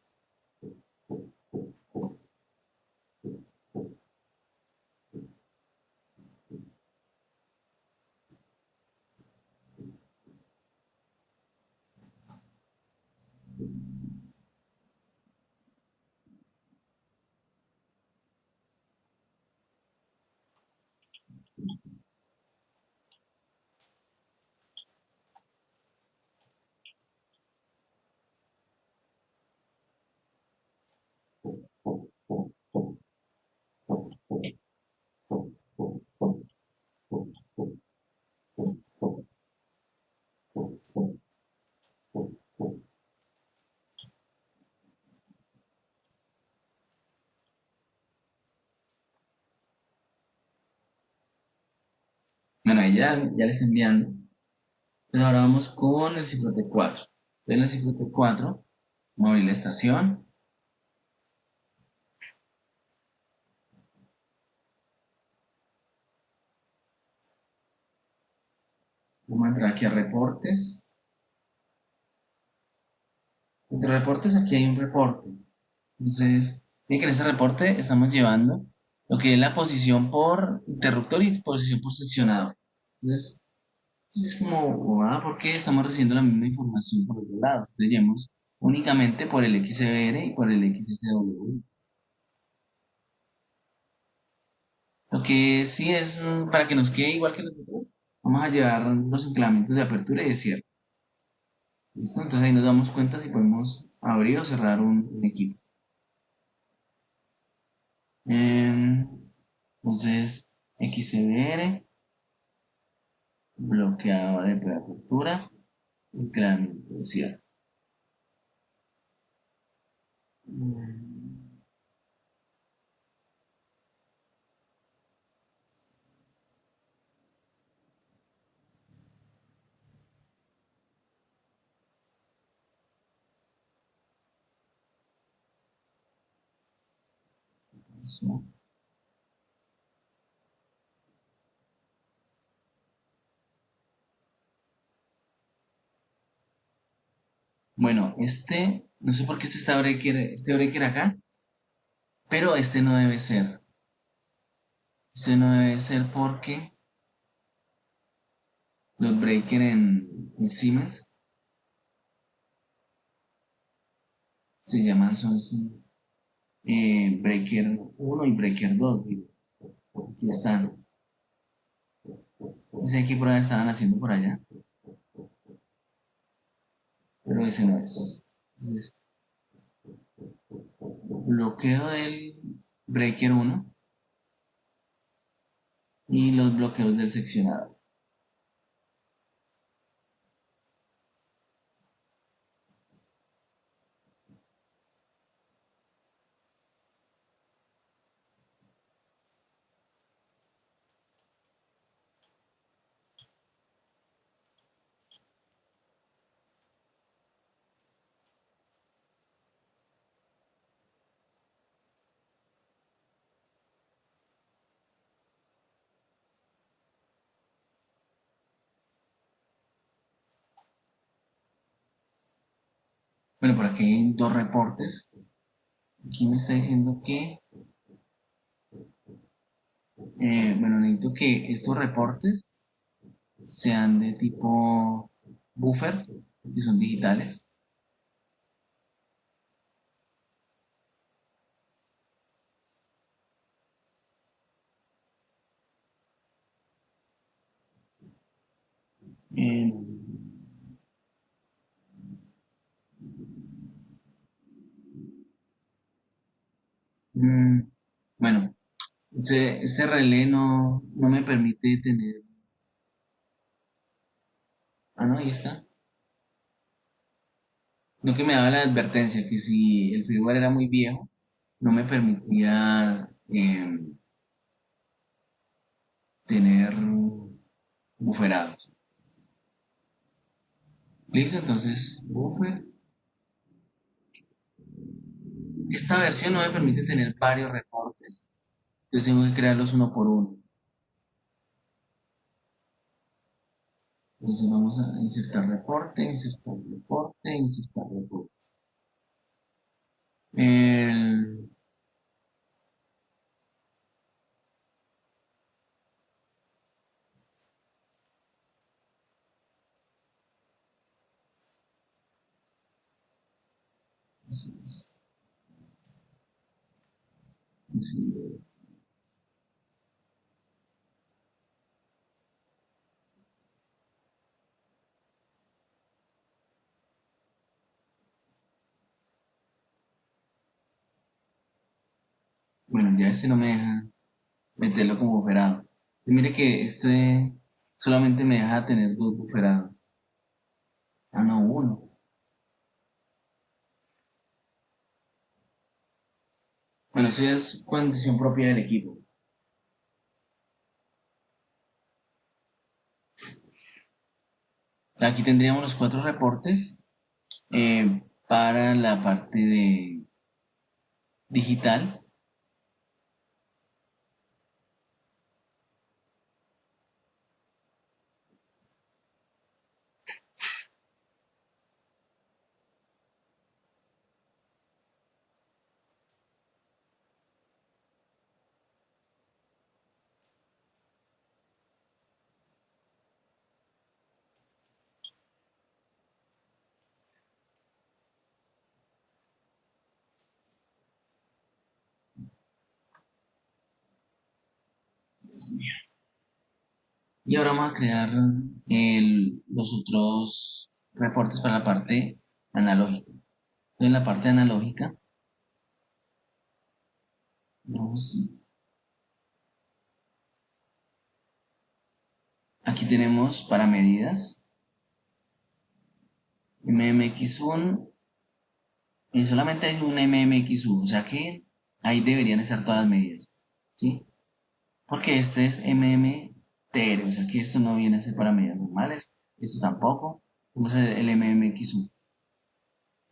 Speaker 1: Bueno, ahí ya le está enviando. Entonces ahora vamos con el ciclo T4. Entonces en el ciclo T4, móvil estación. Vamos a entrar aquí a reportes. Entre reportes aquí hay un reporte. Entonces, miren que en este reporte estamos llevando lo que es la posición por interruptor y posición por seccionador. Entonces es como, ¿por qué estamos recibiendo la misma información por los dos lados? Entonces llevamos únicamente por el XCBR y por el XSW. Lo que sí es, para que nos quede igual que los otros, vamos a llevar los enclavamientos de apertura y de cierre. ¿Listo? Entonces ahí nos damos cuenta si podemos abrir o cerrar un equipo. Em, entonces, XCBR, bloqueado de apertura, enclavamiento de cierre. Mm, eso. Bueno, no sé por qué este breaker acá, pero este no debe ser. Este no debe ser porque los breakers en Siemens se llaman, son breaker uno y breaker 2. Miren, aquí están. Dice aquí por ahí estaban haciendo por allá, pero ese no es. Entonces, bloqueo del breaker uno y los bloqueos del seccionador. Bueno, por aquí hay dos reportes. Aquí me está diciendo que, bueno, necesito que estos reportes sean de tipo buffer, que son digitales. Eh, mm, bueno, este relé no me permite tener. Ah, no, ahí está. No, que me daba la advertencia que si el firmware era muy viejo, no me permitía tener bufferados. Listo, entonces, buffer. Esta versión no me permite tener varios reportes, entonces tengo que crearlos uno por uno. Entonces vamos a insertar reporte, insertar reporte, insertar reporte. El, entonces, Bueno, ya este no me deja meterlo como buferado. Y mire que este solamente me deja tener dos buferados. Ah, no, uno. Bueno, eso es condición propia del equipo. Aquí tendríamos los cuatro reportes para la parte de digital. Y ahora vamos a crear los otros reportes para la parte analógica. Entonces, en la parte analógica, vamos- aquí tenemos para medidas, MMX1, y solamente hay un MMX1, o sea que ahí deberían estar todas las medidas, ¿sí? Porque este es MMTR, o sea que esto no viene a ser para medidas normales, esto tampoco. Vamos a ver el MMX1.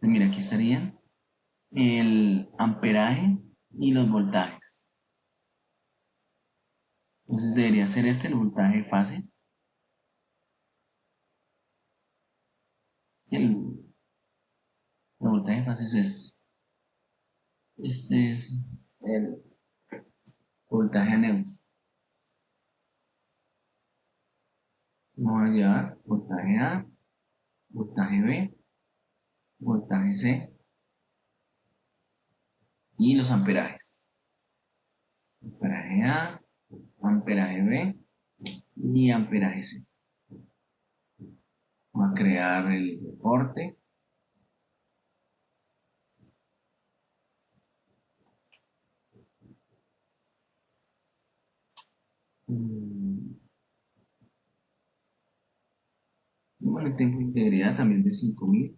Speaker 1: Entonces, mira, aquí estarían el amperaje y los voltajes. Entonces debería ser este el voltaje de fase. Y el voltaje de fase es este. Este es el voltaje neutro. Vamos a llevar voltaje A, voltaje B, voltaje C y los amperajes. Amperaje A, amperaje B y amperaje C. Vamos a crear el reporte. Mm, Bueno, el tiempo de integridad también de 5000.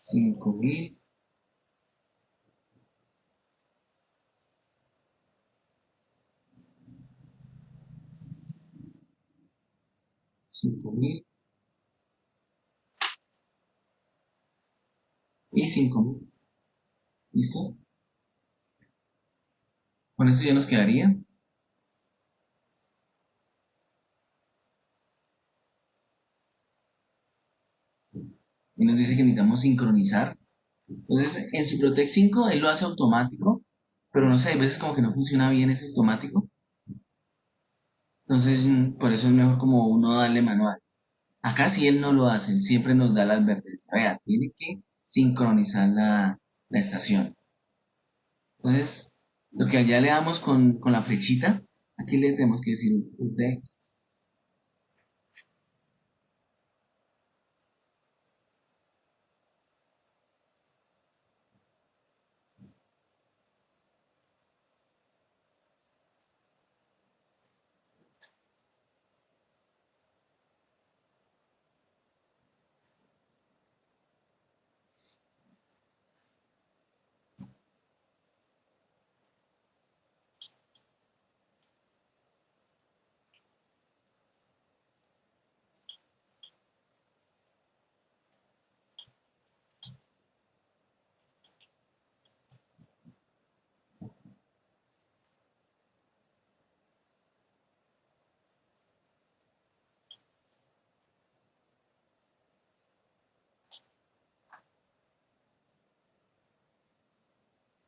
Speaker 1: 5000, 5000 y 5000. ¿Listo? Con eso ya nos quedaría. Y nos dice que necesitamos sincronizar. Entonces, en Ciprotec 5 él lo hace automático, pero no sé, hay veces como que no funciona bien ese automático. Entonces, por eso es mejor como uno darle manual. Acá sí él no lo hace, él siempre nos da la advertencia. Vea, tiene que sincronizar la estación. Entonces, lo que allá le damos con la flechita, aquí le tenemos que decir update.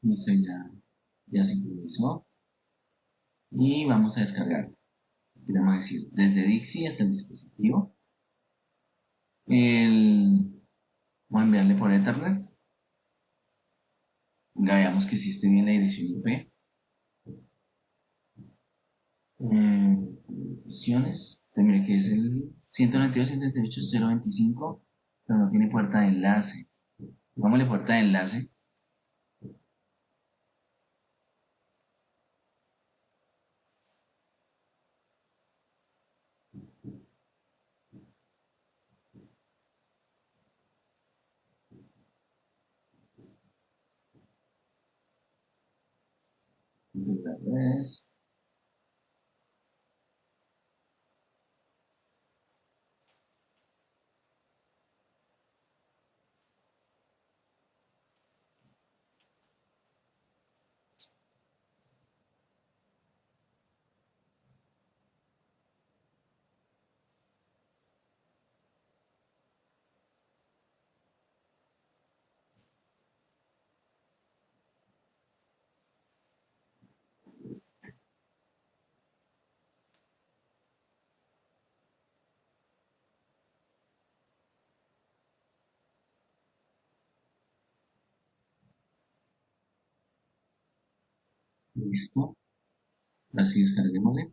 Speaker 1: Listo, ya sincronizó. Y vamos a descargar. Queremos decir, desde Dixie hasta el dispositivo. Vamos a enviarle por Ethernet. Veamos que sí esté bien la dirección IP. Opciones. Mire que es el 192.138.025, pero no tiene puerta de enlace. Pongámosle puerta de enlace. Integrar redes. Listo. Ahora sí, descarguémosle.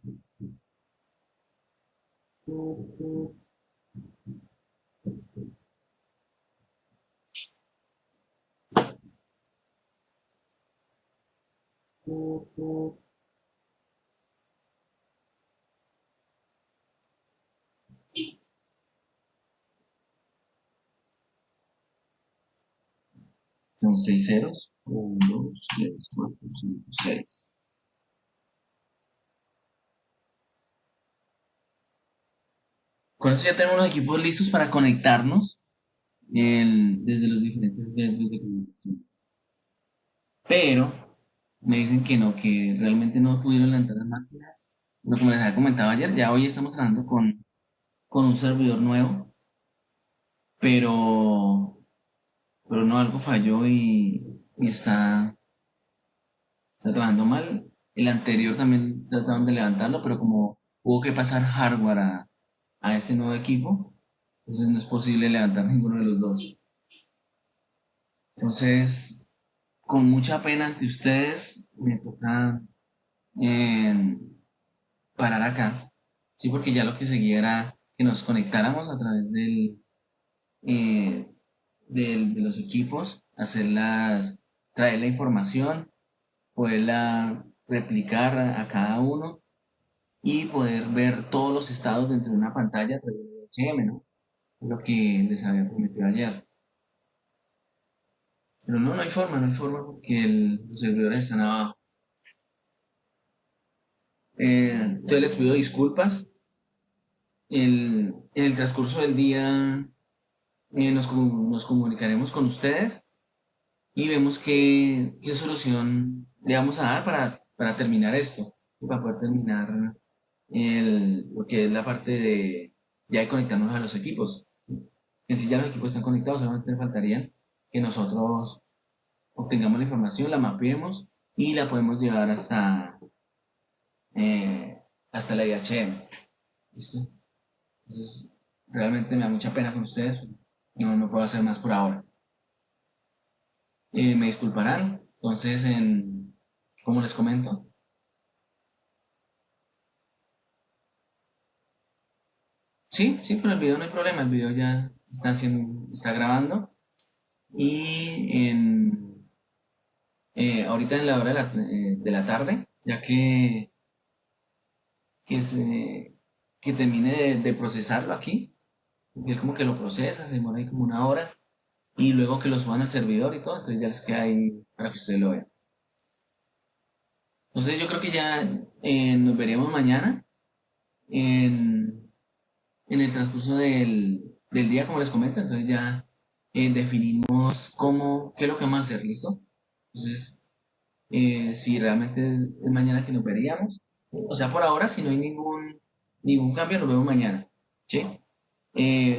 Speaker 1: Son 6 ceros. 1, 2, 3, 4, 5, 6. Con eso ya tenemos los equipos listos para conectarnos desde los diferentes medios de comunicación. Pero me dicen que no, que realmente no pudieron levantar las máquinas. Pero como les había comentado ayer, ya hoy estamos trabajando con un servidor nuevo, pero, pero no, algo falló y está trabajando mal. El anterior también trataron de levantarlo, pero como hubo que pasar hardware a este nuevo equipo, entonces no es posible levantar ninguno de los dos. Entonces, con mucha pena ante ustedes, me toca eh, parar acá. Sí, porque ya lo que seguía era que nos conectáramos a través eh, de los equipos, traer la información, poderla replicar a cada uno y poder ver todos los estados dentro de una pantalla a través de HM, ¿no? Lo que les había prometido ayer. Pero no, no hay forma porque los servidores están abajo. Entonces les pido disculpas. En el transcurso del día nos comunicaremos con ustedes y vemos qué solución le vamos a dar para terminar esto, y para poder terminar lo que es la parte de ya de conectarnos a los equipos. En sí ya los equipos están conectados, solamente faltarían que nosotros obtengamos la información, la mapeemos y la podemos llevar eh, hasta la IHM. ¿Listo? Entonces, realmente me da mucha pena con ustedes. No puedo hacer más por ahora. Me disculparán. Entonces, ¿cómo les comento? Sí, sí, pero el video no hay problema. El video ya está grabando. Y ahorita en la hora de la tarde, ya que, se, que termine de procesarlo aquí, porque él como que lo procesa, se demora ahí como una hora, y luego que lo suban al servidor y todo, entonces ya les queda ahí para que ustedes lo vean. Entonces yo creo que ya nos veremos mañana en, en el transcurso del día, como les comento, entonces ya definimos qué es lo que vamos a hacer, ¿listo? Entonces, si realmente es mañana que nos veríamos, o sea, por ahora, si no hay ningún cambio, nos vemos mañana, ¿sí?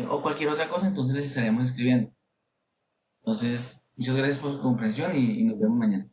Speaker 1: O cualquier otra cosa, entonces les estaremos escribiendo. Entonces, muchas gracias por su comprensión y nos vemos mañana.